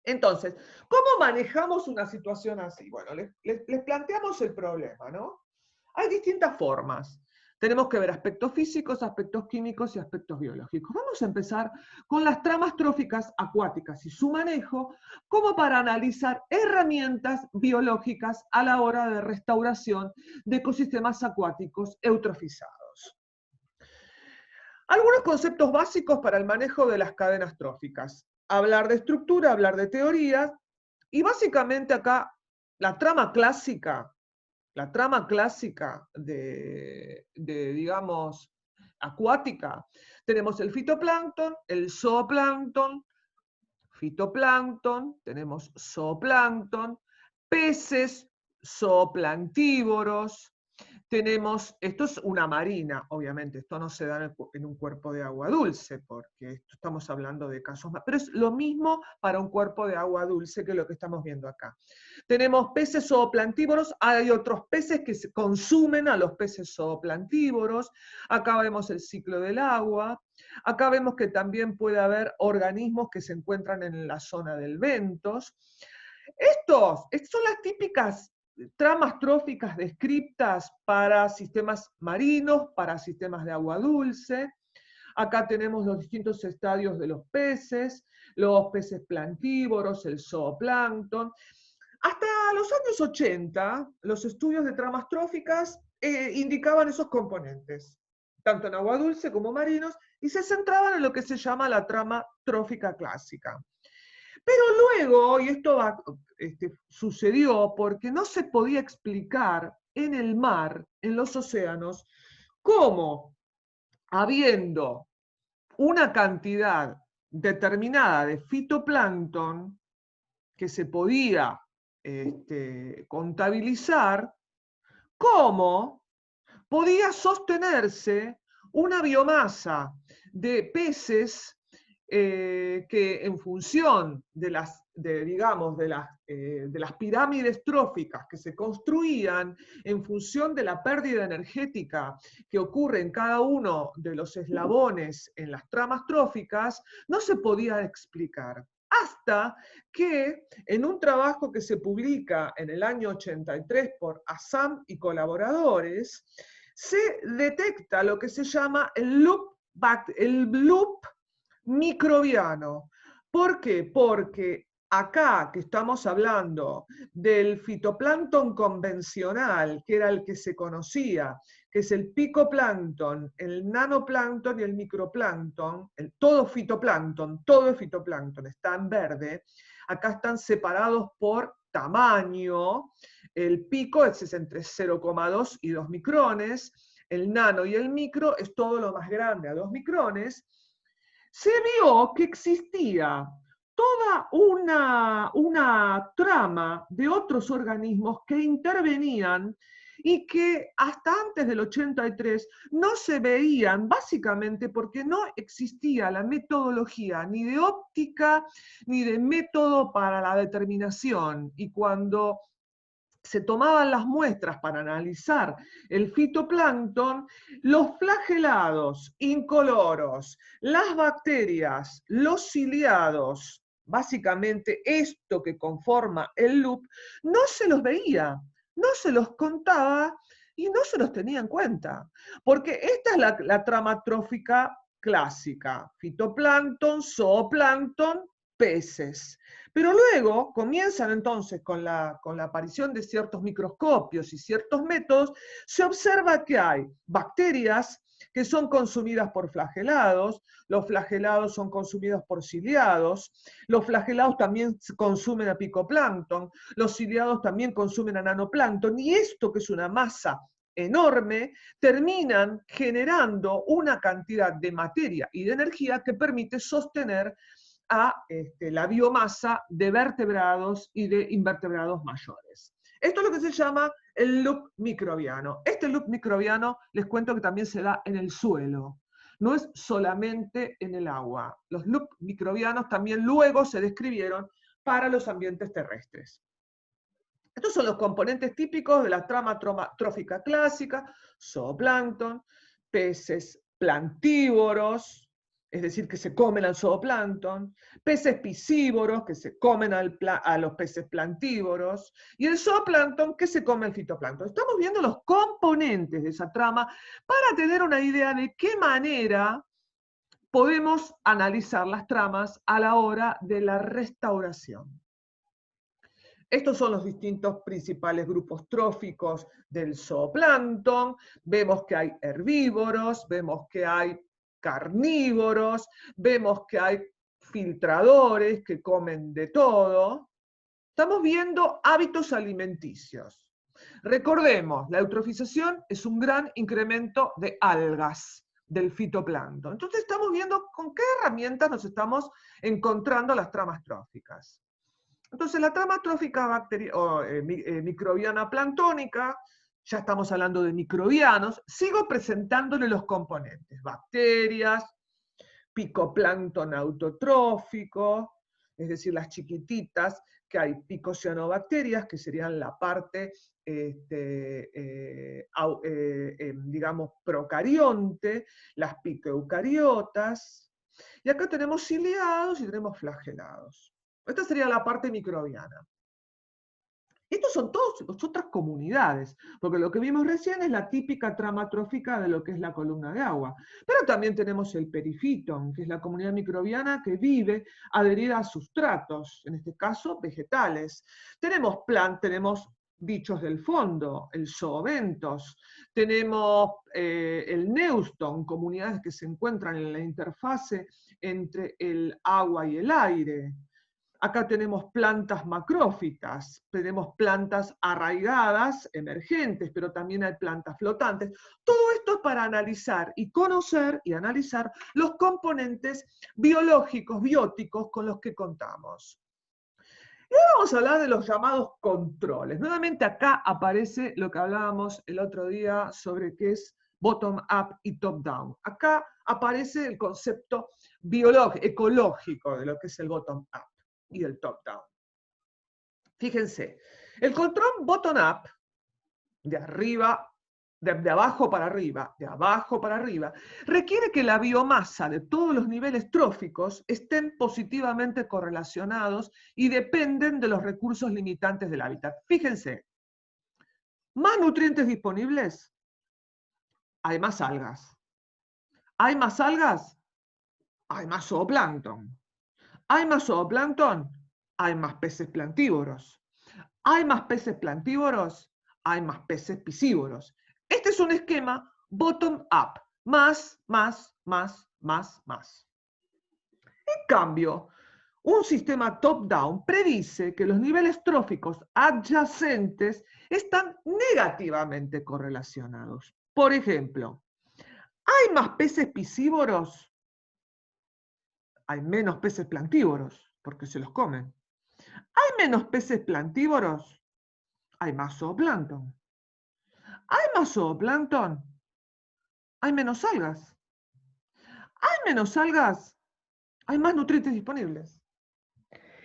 Entonces, ¿cómo manejamos una situación así? Bueno, les planteamos el problema, ¿no? Hay distintas formas. Tenemos que ver aspectos físicos, aspectos químicos y aspectos biológicos. Vamos a empezar con las tramas tróficas acuáticas y su manejo, como para analizar herramientas biológicas a la hora de restauración de ecosistemas acuáticos eutrofizados. Algunos conceptos básicos para el manejo de las cadenas tróficas. Hablar de estructura, hablar de teoría, y básicamente acá la trama clásica digamos, acuática, tenemos el fitoplancton, el zooplancton, tenemos zooplancton, peces zooplanctívoros, tenemos, esto es una marina, obviamente, esto no se da en un cuerpo de agua dulce, porque estamos hablando de casos más, pero es lo mismo para un cuerpo de agua dulce que lo que estamos viendo acá. Tenemos peces zooplantívoros, hay otros peces que se consumen a los peces zooplantívoros, acá vemos el ciclo del agua, acá vemos que también puede haber organismos que se encuentran en la zona del ventos. Estas son las típicas tramas tróficas descritas para sistemas marinos, para sistemas de agua dulce. Acá tenemos los distintos estadios de los peces plantívoros, el zooplancton. Hasta los años 80, los estudios de tramas tróficas indicaban esos componentes, tanto en agua dulce como marinos, y se centraban en lo que se llama la trama trófica clásica. Pero luego, y esto sucedió porque no se podía explicar en el mar, en los océanos, cómo, habiendo una cantidad determinada de fitoplancton que se podía contabilizar, cómo podía sostenerse una biomasa de peces que en función de las pirámides tróficas que se construían, en función de la pérdida energética que ocurre en cada uno de los eslabones en las tramas tróficas, no se podía explicar. Hasta que en un trabajo que se publica en el año 83 por Assam y colaboradores, se detecta lo que se llama el loop microbiano. ¿Por qué? Porque acá que estamos hablando del fitoplancton convencional, que era el que se conocía, que es el picoplancton, el nanoplancton y el microplancton, todo es fitoplancton, está en verde, acá están separados por tamaño, el pico es entre 0,2 y 2 micrones, el nano y el micro es todo lo más grande a 2 micrones, se vio que existía toda una trama de otros organismos que intervenían y que hasta antes del 83 no se veían, básicamente porque no existía la metodología ni de óptica ni de método para la determinación. Y cuando se tomaban las muestras para analizar el fitoplancton, los flagelados, incoloros, las bacterias, los ciliados, básicamente esto que conforma el loop, no se los veía, no se los contaba y no se los tenía en cuenta. Porque esta es la trama trófica clásica: fitoplancton, zooplancton, peces. Pero luego comienzan entonces con la aparición de ciertos microscopios y ciertos métodos, se observa que hay bacterias que son consumidas por flagelados, los flagelados son consumidos por ciliados, los flagelados también consumen a picoplancton, los ciliados también consumen a nanoplancton, y esto, que es una masa enorme, terminan generando una cantidad de materia y de energía que permite sostener a la biomasa de vertebrados y de invertebrados mayores. Esto es lo que se llama el loop microbiano. Este loop microbiano, les cuento que también se da en el suelo, no es solamente en el agua. Los loops microbianos también luego se describieron para los ambientes terrestres. Estos son los componentes típicos de la trama trófica clásica: zooplancton, peces plantívoros, es decir, que se comen al zooplancton, peces piscívoros, que se comen a los peces plantívoros, y el zooplancton, que se come el fitoplancton. Estamos viendo los componentes de esa trama para tener una idea de qué manera podemos analizar las tramas a la hora de la restauración. Estos son los distintos principales grupos tróficos del zooplancton. Vemos que hay herbívoros, vemos que hay carnívoros, vemos que hay filtradores que comen de todo. Estamos viendo hábitos alimenticios. Recordemos, la eutrofización es un gran incremento de algas del fitoplancton. Entonces estamos viendo con qué herramientas nos estamos encontrando las tramas tróficas. Entonces, la trama trófica microbiana planctónica, ya estamos hablando de microbianos, sigo presentándole los componentes: bacterias, picoplancton autotrófico, es decir, las chiquititas, que hay picocianobacterias, que serían la parte, digamos, procarionte, las picoeucariotas, y acá tenemos ciliados y tenemos flagelados. Esta sería la parte microbiana. Estos son todas otras comunidades, porque lo que vimos recién es la típica trama trófica de lo que es la columna de agua. Pero también tenemos el perifitón, que es la comunidad microbiana que vive adherida a sustratos, en este caso vegetales. Tenemos bichos del fondo, el zoobentos, tenemos el neuston, comunidades que se encuentran en la interfase entre el agua y el aire. Acá tenemos plantas macrófitas, tenemos plantas arraigadas, emergentes, pero también hay plantas flotantes. Todo esto es para analizar y conocer y analizar los componentes biológicos, bióticos con los que contamos. Y ahora vamos a hablar de los llamados controles. Nuevamente acá aparece lo que hablábamos el otro día sobre qué es bottom-up y top-down. Acá aparece el concepto ecológico de lo que es el bottom-up y el top-down. Fíjense, el control bottom-up, de arriba, de abajo para arriba, de abajo para arriba, requiere que la biomasa de todos los niveles tróficos estén positivamente correlacionados y dependen de los recursos limitantes del hábitat. Fíjense, más nutrientes disponibles, hay más algas. ¿Hay más algas? Hay más zooplancton. ¿Hay más zooplancton? Hay más peces plantívoros. ¿Hay más peces plantívoros? Hay más peces piscívoros. Este es un esquema bottom-up. Más, más, más, más, más. En cambio, un sistema top-down predice que los niveles tróficos adyacentes están negativamente correlacionados. Por ejemplo, ¿hay más peces piscívoros? Hay menos peces plantívoros, porque se los comen. ¿Hay menos peces plantívoros? Hay más zooplancton. ¿Hay más zooplancton? Hay menos algas. ¿Hay menos algas? Hay más nutrientes disponibles.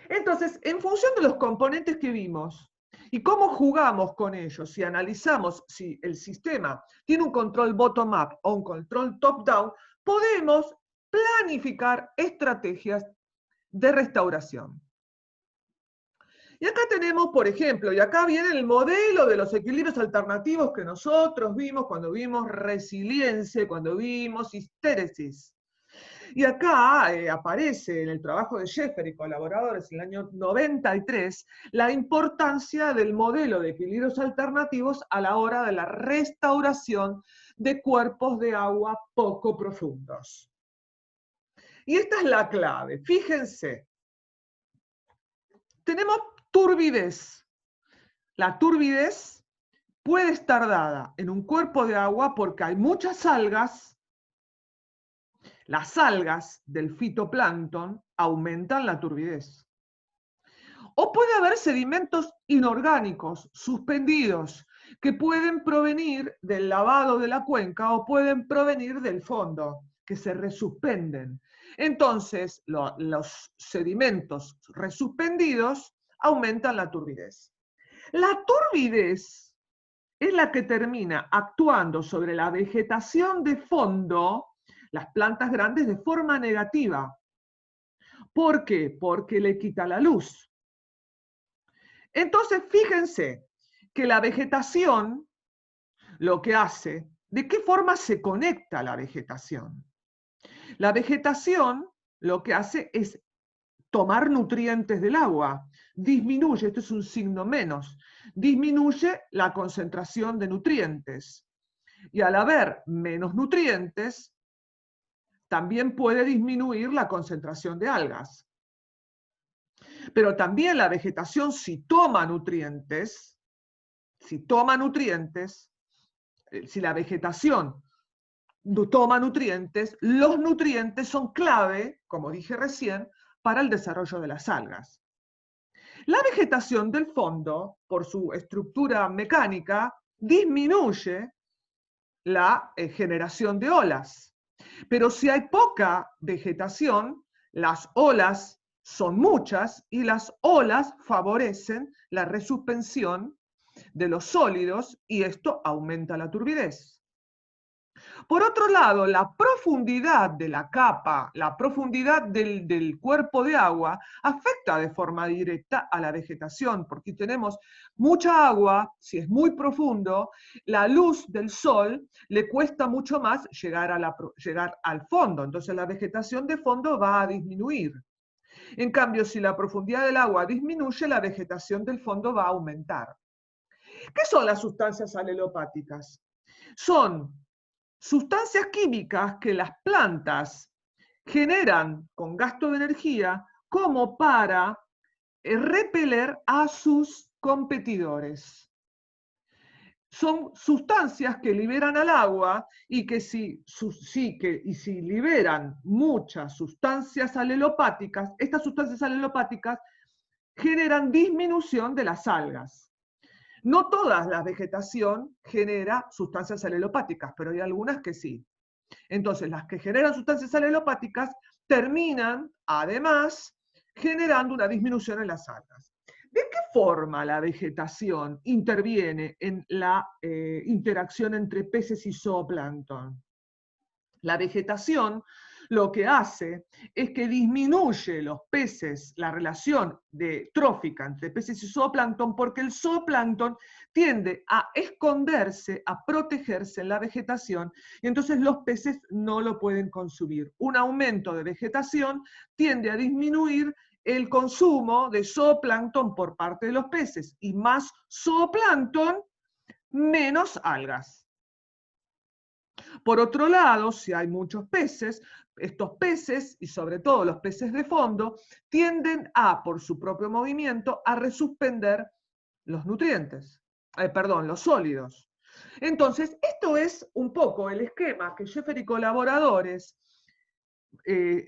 Entonces, en función de los componentes que vimos y cómo jugamos con ellos, si analizamos si el sistema tiene un control bottom-up o un control top-down, podemos planificar estrategias de restauración. Y acá tenemos, por ejemplo, y acá viene el modelo de los equilibrios alternativos que nosotros vimos cuando vimos resiliencia, cuando vimos histéresis. Y acá aparece en el trabajo de Sheffer y colaboradores en el año 93 la importancia del modelo de equilibrios alternativos a la hora de la restauración de cuerpos de agua poco profundos. Y esta es la clave. Fíjense, tenemos turbidez. La turbidez puede estar dada en un cuerpo de agua porque hay muchas algas. Las algas del fitoplancton aumentan la turbidez. O puede haber sedimentos inorgánicos suspendidos que pueden provenir del lavado de la cuenca o pueden provenir del fondo, que se resuspenden. Entonces, los sedimentos resuspendidos aumentan la turbidez. La turbidez es la que termina actuando sobre la vegetación de fondo, las plantas grandes, de forma negativa. ¿Por qué? Porque le quita la luz. Entonces, fíjense que la vegetación lo que hace, ¿de qué forma se conecta la vegetación? La vegetación lo que hace es tomar nutrientes del agua, disminuye, esto es un signo menos, disminuye la concentración de nutrientes. Y al haber menos nutrientes, también puede disminuir la concentración de algas. Pero también la vegetación, si toma nutrientes, si la vegetación toma nutrientes, los nutrientes son clave, como dije recién, para el desarrollo de las algas. La vegetación del fondo, por su estructura mecánica, disminuye la generación de olas. Pero si hay poca vegetación, las olas son muchas y las olas favorecen la resuspensión de los sólidos y esto aumenta la turbidez. Por otro lado, la profundidad de la capa, la profundidad del cuerpo de agua, afecta de forma directa a la vegetación, porque tenemos mucha agua, si es muy profundo, la luz del sol le cuesta mucho más llegar al fondo, entonces la vegetación de fondo va a disminuir. En cambio, si la profundidad del agua disminuye, la vegetación del fondo va a aumentar. ¿Qué son las sustancias alelopáticas? Son sustancias químicas que las plantas generan con gasto de energía como para repeler a sus competidores. Son sustancias que liberan al agua y que si liberan muchas sustancias alelopáticas, estas sustancias alelopáticas generan disminución de las algas. No toda la vegetación genera sustancias alelopáticas, pero hay algunas que sí. Entonces, las que generan sustancias alelopáticas terminan, además, generando una disminución en las algas. ¿De qué forma la vegetación interviene en la interacción entre peces y zooplancton? La vegetación lo que hace es que disminuye los peces, la relación trófica entre peces y zooplancton, porque el zooplancton tiende a esconderse, a protegerse en la vegetación, y entonces los peces no lo pueden consumir. Un aumento de vegetación tiende a disminuir el consumo de zooplancton por parte de los peces, y más zooplancton, menos algas. Por otro lado, si hay muchos peces, estos peces, y sobre todo los peces de fondo, tienden a, por su propio movimiento, a resuspender los nutrientes, los sólidos. Entonces, esto es un poco el esquema que Sheffer y colaboradores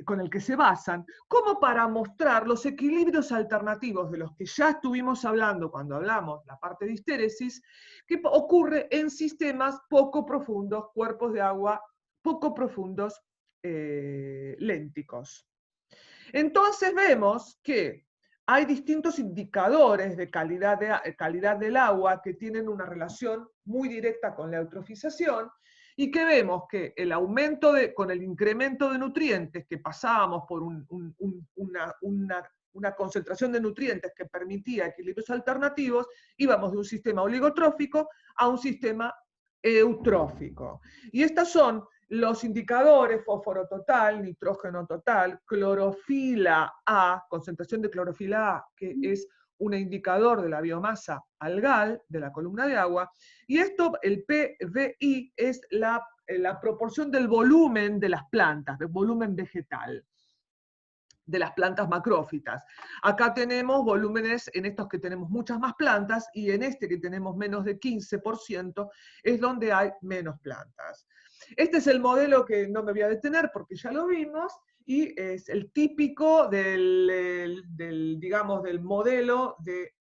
con el que se basan, como para mostrar los equilibrios alternativos de los que ya estuvimos hablando cuando hablamos la parte de histéresis, que ocurre en sistemas poco profundos, cuerpos de agua poco profundos, lénticos. Entonces vemos que hay distintos indicadores de calidad del agua que tienen una relación muy directa con la eutrofización, y que vemos que el aumento con el incremento de nutrientes, que pasábamos por una concentración de nutrientes que permitía equilibrios alternativos, íbamos de un sistema oligotrófico a un sistema eutrófico. Y estos son los indicadores: fósforo total, nitrógeno total, clorofila A, concentración de clorofila A, que es un indicador de la biomasa algal de la columna de agua, y esto, el PVI, es la proporción del volumen de las plantas, del volumen vegetal de las plantas macrófitas. Acá tenemos volúmenes en estos que tenemos muchas más plantas, y en este que tenemos menos de 15% es donde hay menos plantas. Este es el modelo que no me voy a detener porque ya lo vimos, y es el típico digamos, del modelo de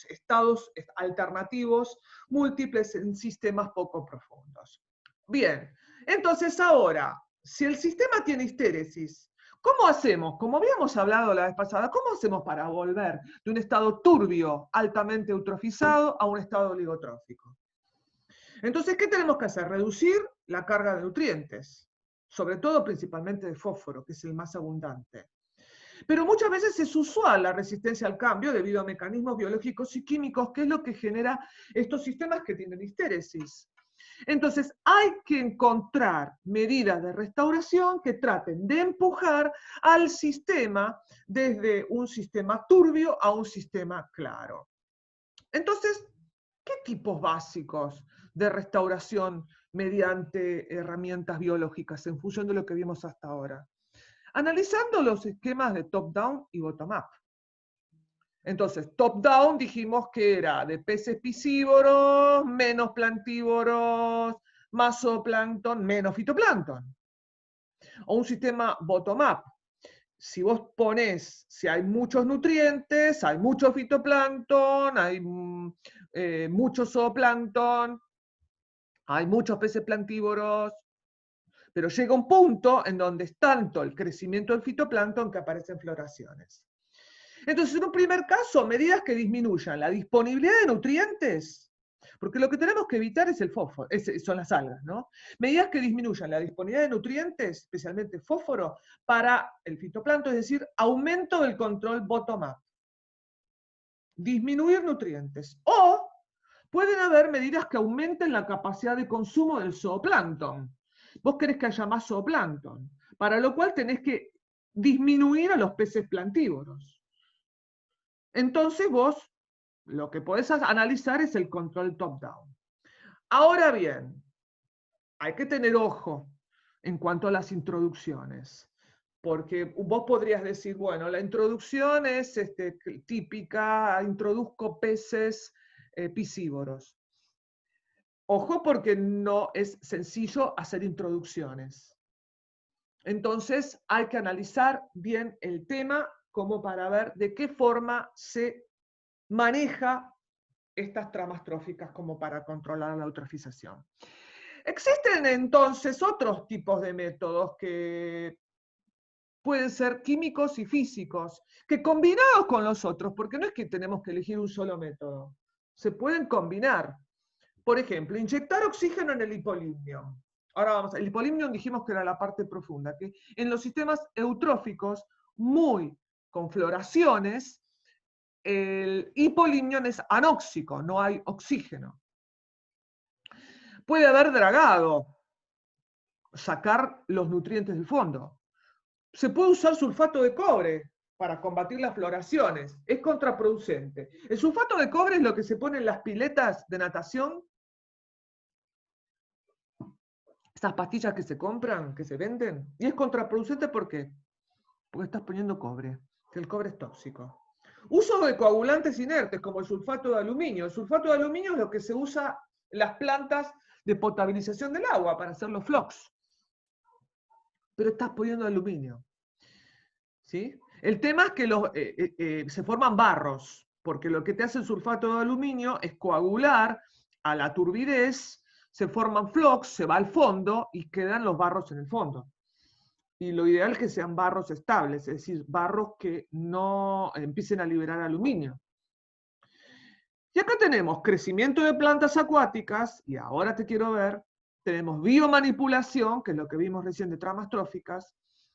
estados alternativos múltiples en sistemas poco profundos. Bien, entonces ahora, si el sistema tiene histéresis, ¿cómo hacemos? Como habíamos hablado la vez pasada, ¿cómo hacemos para volver de un estado turbio, altamente eutrofizado, a un estado oligotrófico? Entonces, ¿qué tenemos que hacer? Reducir la carga de nutrientes, sobre todo principalmente de fósforo, que es el más abundante. Pero muchas veces es usual la resistencia al cambio debido a mecanismos biológicos y químicos, que es lo que genera estos sistemas que tienen histéresis. Entonces, hay que encontrar medidas de restauración que traten de empujar al sistema desde un sistema turbio a un sistema claro. Entonces, ¿qué tipos básicos de restauración mediante herramientas biológicas en función de lo que vimos hasta ahora? Analizando los esquemas de top-down y bottom-up. Entonces, top-down dijimos que era de peces piscívoros, menos plantívoros, más zooplancton, menos fitoplancton. O un sistema bottom-up. Si vos ponés, si hay muchos nutrientes, hay mucho fitoplancton, hay mucho zooplancton, hay muchos peces plantívoros, pero llega un punto en donde es tanto el crecimiento del fitoplancton que aparecen floraciones. Entonces, en un primer caso, medidas que disminuyan la disponibilidad de nutrientes, porque lo que tenemos que evitar es el fósforo, son las algas, ¿no? Medidas que disminuyan la disponibilidad de nutrientes, especialmente fósforo, para el fitoplancton, es decir, aumento del control bottom-up. Disminuir nutrientes. O pueden haber medidas que aumenten la capacidad de consumo del zooplancton. Vos querés que haya más zooplancton, para lo cual tenés que disminuir a los peces plantívoros. Entonces vos lo que podés analizar es el control top-down. Ahora bien, hay que tener ojo en cuanto a las introducciones, porque vos podrías decir, bueno, la introducción es típica, introduzco peces piscívoros. Ojo, porque no es sencillo hacer introducciones. Entonces hay que analizar bien el tema como para ver de qué forma se maneja estas tramas tróficas como para controlar la eutrofización. Existen entonces otros tipos de métodos que pueden ser químicos y físicos, que combinados con los otros, porque no es que tenemos que elegir un solo método, se pueden combinar. Por ejemplo, inyectar oxígeno en el hipolimnium. Ahora vamos, el hipolimnium dijimos que era la parte profunda, que en los sistemas eutróficos, muy con floraciones, el hipolimnium es anóxico, no hay oxígeno. Puede haber dragado, sacar los nutrientes del fondo. Se puede usar sulfato de cobre para combatir las floraciones. Es contraproducente. El sulfato de cobre es lo que se pone en las piletas de natación. Esas pastillas que se compran, que se venden. Y es contraproducente ¿por qué? Porque estás poniendo cobre, que el cobre es tóxico. Uso de coagulantes inertes, como el sulfato de aluminio. El sulfato de aluminio es lo que se usa en las plantas de potabilización del agua para hacer los flocks. Pero estás poniendo aluminio. ¿Sí? El tema es que se forman barros, porque lo que te hace el sulfato de aluminio es coagular a la turbidez, se forman flocks, se va al fondo y quedan los barros en el fondo. Y lo ideal es que sean barros estables, es decir, barros que no empiecen a liberar aluminio. Y acá tenemos crecimiento de plantas acuáticas, y ahora te quiero ver, tenemos biomanipulación, que es lo que vimos recién de tramas tróficas,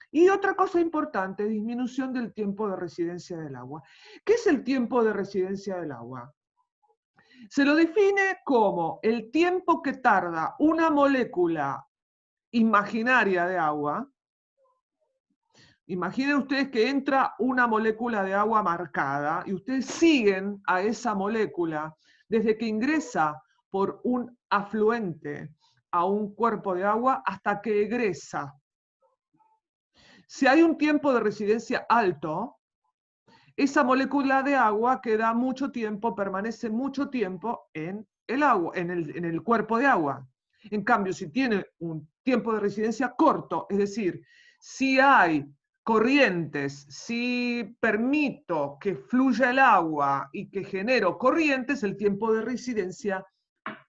y otra cosa importante, disminución del tiempo de residencia del agua. ¿Qué es el tiempo de residencia del agua? Se lo define como el tiempo que tarda una molécula imaginaria de agua. Imaginen ustedes que entra una molécula de agua marcada y ustedes siguen a esa molécula desde que ingresa por un afluente a un cuerpo de agua hasta que egresa. Si hay un tiempo de residencia alto, esa molécula de agua queda mucho tiempo, permanece mucho tiempo en el agua, en el cuerpo de agua. En cambio, si tiene un tiempo de residencia corto, es decir, si hay corrientes, si permito que fluya el agua y que genero corrientes, el tiempo de residencia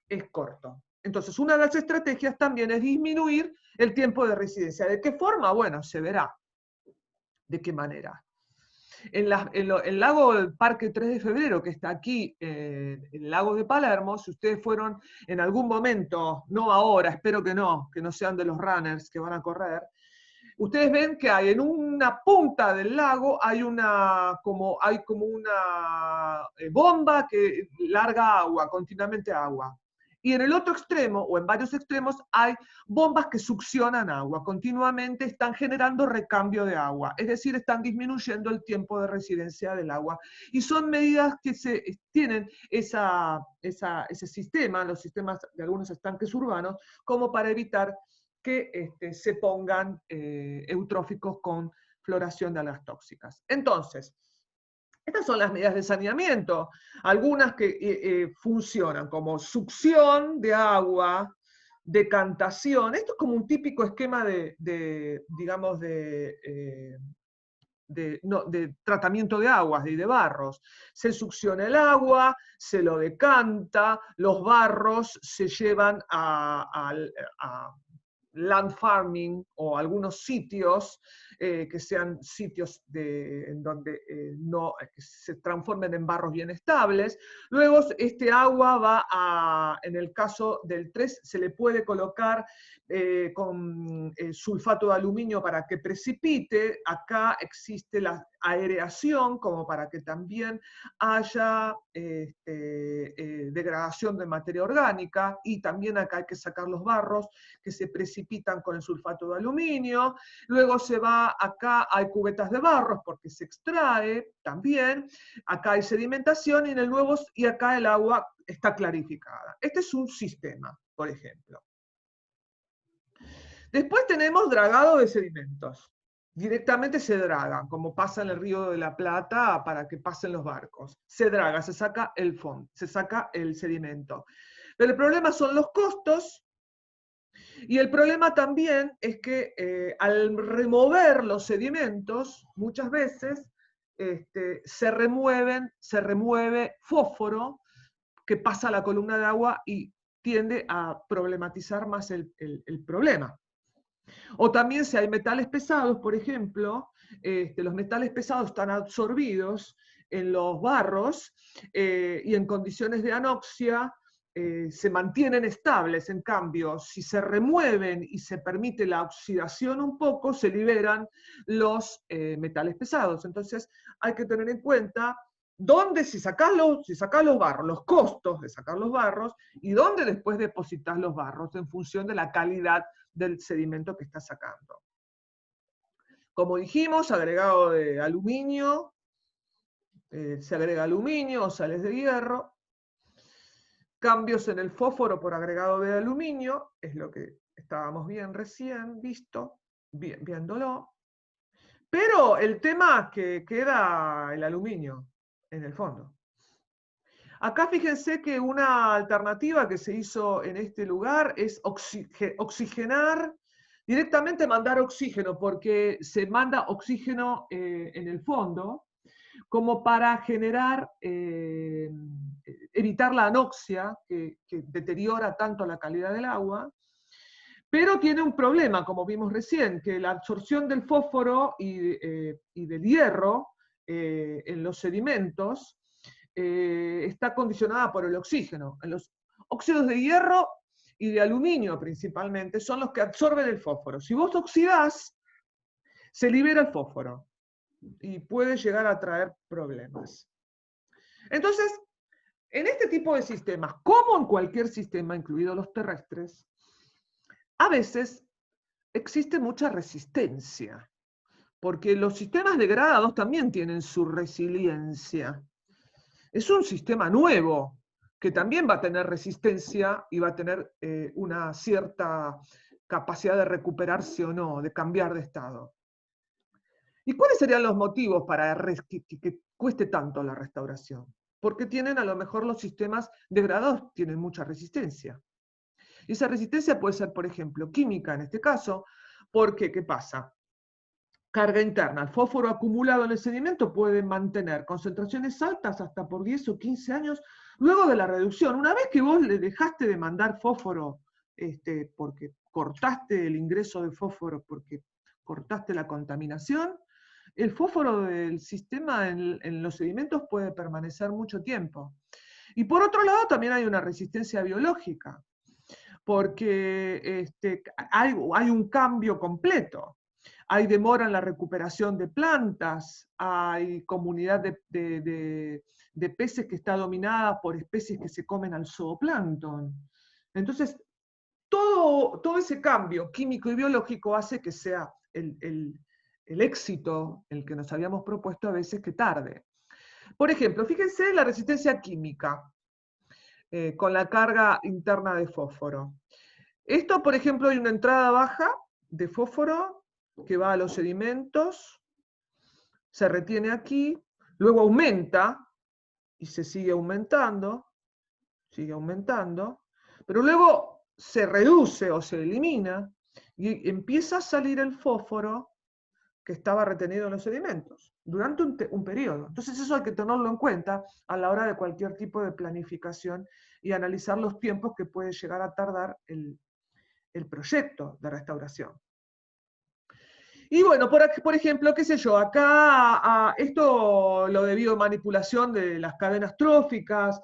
es corto. Entonces, una de las estrategias también es disminuir el tiempo de residencia. ¿De qué forma? Bueno, se verá. ¿De qué manera? En el lago del Parque 3 de Febrero, que está aquí, el lago de Palermo, si ustedes fueron en algún momento, no ahora, espero que no sean de los runners que van a correr, ustedes ven que hay en una punta del lago hay como una bomba que larga agua, continuamente agua. Y en el otro extremo, o en varios extremos, hay bombas que succionan agua, continuamente están generando recambio de agua, es decir, están disminuyendo el tiempo de residencia del agua. Y son medidas que tienen ese sistema, los sistemas de algunos estanques urbanos, como para evitar que se pongan eutróficos con floración de algas tóxicas. Entonces, estas son las medidas de saneamiento, algunas que funcionan como succión de agua, decantación. Esto es como un típico esquema de tratamiento de aguas y de barros. Se succiona el agua, se lo decanta, los barros se llevan a land farming o algunos sitios que sean sitios en donde que se transformen en barros bien estables. Luego este agua va en el caso del 3, se le puede colocar con sulfato de aluminio para que precipite. Acá existe la aereación como para que también haya degradación de materia orgánica, y también acá hay que sacar los barros que se precipitan con el sulfato de aluminio. Luego se va, acá hay cubetas de barros porque se extrae también. Acá hay sedimentación y acá el agua está clarificada. Este es un sistema, por ejemplo. Después tenemos dragado de sedimentos. Directamente se draga, como pasa en el Río de la Plata para que pasen los barcos. Se draga, se saca el fondo, se saca el sedimento. Pero el problema son los costos. Y el problema también es que al remover los sedimentos, muchas veces se remueve fósforo que pasa a la columna de agua y tiende a problematizar más el problema. O también si hay metales pesados, por ejemplo, los metales pesados están absorbidos en los barros y en condiciones de anoxia se mantienen estables. En cambio, si se remueven y se permite la oxidación un poco, se liberan los metales pesados. Entonces hay que tener en cuenta dónde, si sacás los barros, los costos de sacar los barros, y dónde después depositas los barros en función de la calidad del sedimento que estás sacando. Como dijimos, agregado de aluminio, se agrega aluminio o sales de hierro. Cambios en el fósforo por agregado de aluminio, es lo que estábamos viéndolo. Pero el tema es que queda el aluminio en el fondo. Acá fíjense que una alternativa que se hizo en este lugar es oxigenar, directamente mandar oxígeno, porque se manda oxígeno en el fondo, como para generar, evitar la anoxia que deteriora tanto la calidad del agua, pero tiene un problema, como vimos recién, que la absorción del fósforo y del hierro en los sedimentos está condicionada por el oxígeno. Los óxidos de hierro y de aluminio principalmente son los que absorben el fósforo. Si vos oxidás, se libera el fósforo y puede llegar a traer problemas. Entonces, en este tipo de sistemas, como en cualquier sistema, incluidos los terrestres, a veces existe mucha resistencia, porque los sistemas degradados también tienen su resiliencia. Es un sistema nuevo, que también va a tener resistencia y va a tener una cierta capacidad de recuperarse o no, de cambiar de estado. ¿Y cuáles serían los motivos para que cueste tanto la restauración? Porque tienen a lo mejor los sistemas degradados, tienen mucha resistencia. Y esa resistencia puede ser, por ejemplo, química en este caso, porque, ¿qué pasa? Carga interna. El fósforo acumulado en el sedimento puede mantener concentraciones altas hasta por 10 o 15 años luego de la reducción. Una vez que vos le dejaste de mandar fósforo porque cortaste el ingreso de fósforo, porque cortaste la contaminación, el fósforo del sistema en los sedimentos puede permanecer mucho tiempo. Y por otro lado también hay una resistencia biológica, porque hay un cambio completo. Hay demora en la recuperación de plantas, hay comunidad de peces que está dominada por especies que se comen al zooplancton. Entonces, todo ese cambio químico y biológico hace que sea el éxito, el que nos habíamos propuesto, a veces que tarde. Por ejemplo, fíjense la resistencia química con la carga interna de fósforo. Esto, por ejemplo, hay una entrada baja de fósforo que va a los sedimentos, se retiene aquí, luego aumenta y se sigue aumentando, pero luego se reduce o se elimina y empieza a salir el fósforo que estaba retenido en los sedimentos durante un periodo. Entonces eso hay que tenerlo en cuenta a la hora de cualquier tipo de planificación y analizar los tiempos que puede llegar a tardar el proyecto de restauración. Y bueno, por ejemplo, qué sé yo, acá esto, lo de biomanipulación de las cadenas tróficas,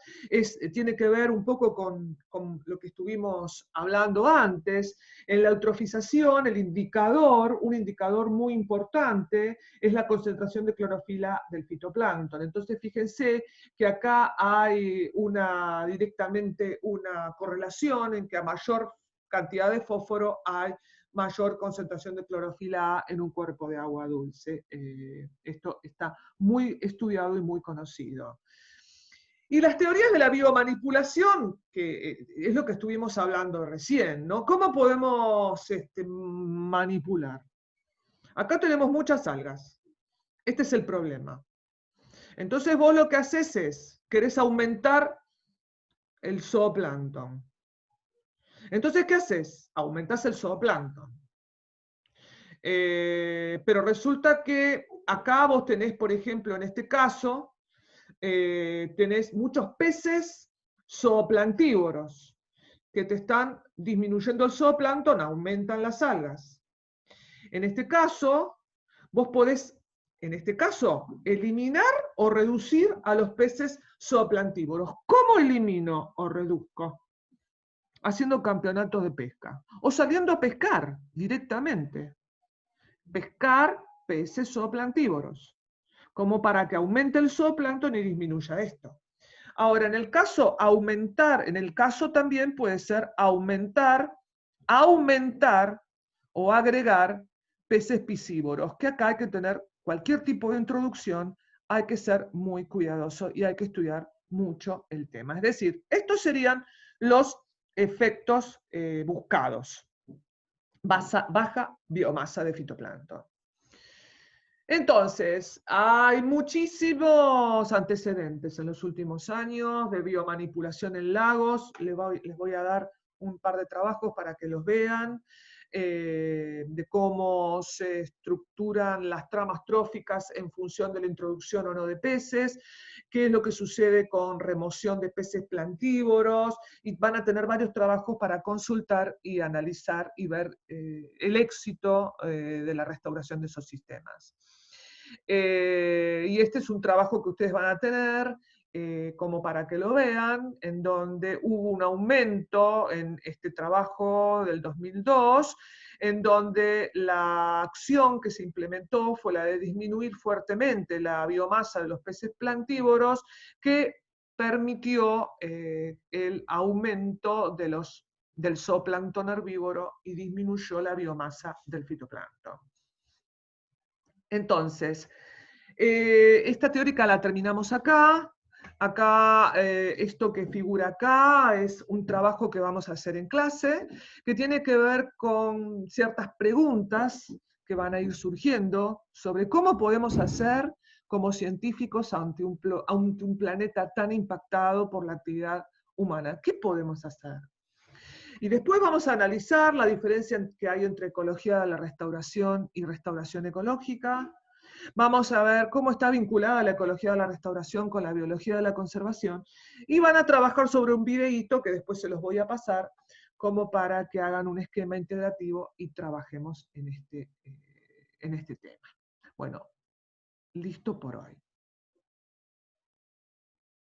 tiene que ver un poco con lo que estuvimos hablando antes. En la eutrofización, un indicador muy importante es la concentración de clorofila del fitoplancton. Entonces, fíjense que acá hay directamente una correlación en que a mayor cantidad de fósforo hay mayor concentración de clorofila A en un cuerpo de agua dulce. Esto está muy estudiado y muy conocido. Y las teorías de la biomanipulación, que es lo que estuvimos hablando recién, ¿no? ¿Cómo podemos manipular? Acá tenemos muchas algas. Este es el problema. Entonces vos lo que haces es, querés aumentar el zooplancton. Entonces, ¿qué haces? Aumentás el zooplancton. Pero resulta que acá vos tenés, por ejemplo, en este caso, tenés muchos peces zooplantívoros, que te están disminuyendo el zooplancton, aumentan las algas. En este caso, vos podés, en este caso, eliminar o reducir a los peces zooplantívoros. ¿Cómo elimino o reduzco? Haciendo campeonatos de pesca o saliendo a pescar directamente. Pescar peces zooplanctívoros, como para que aumente el zooplancton y disminuya esto. Ahora, en el caso también puede ser aumentar o agregar peces piscívoros, que acá hay que tener cualquier tipo de introducción, hay que ser muy cuidadoso y hay que estudiar mucho el tema. Es decir, estos serían los efectos buscados. Baja biomasa de fitoplancton. Entonces, hay muchísimos antecedentes en los últimos años de biomanipulación en lagos. Les voy a dar un par de trabajos para que los vean, de cómo se estructuran las tramas tróficas en función de la introducción o no de peces, qué es lo que sucede con remoción de peces plantívoros, y van a tener varios trabajos para consultar y analizar y ver el éxito de la restauración de esos sistemas. Y este es un trabajo que ustedes van a tener como para que lo vean, en donde hubo un aumento en este trabajo del 2002, en donde la acción que se implementó fue la de disminuir fuertemente la biomasa de los peces plantívoros, que permitió el aumento del zooplancton herbívoro y disminuyó la biomasa del fitoplancton. Entonces, esta teórica la terminamos acá. Acá, esto que figura acá es un trabajo que vamos a hacer en clase, que tiene que ver con ciertas preguntas que van a ir surgiendo sobre cómo podemos hacer como científicos ante un planeta tan impactado por la actividad humana. ¿Qué podemos hacer? Y después vamos a analizar la diferencia que hay entre ecología de la restauración y restauración ecológica. Vamos a ver cómo está vinculada la ecología de la restauración con la biología de la conservación. Y van a trabajar sobre un videíto que después se los voy a pasar, como para que hagan un esquema integrativo y trabajemos en este tema. Bueno, listo por hoy.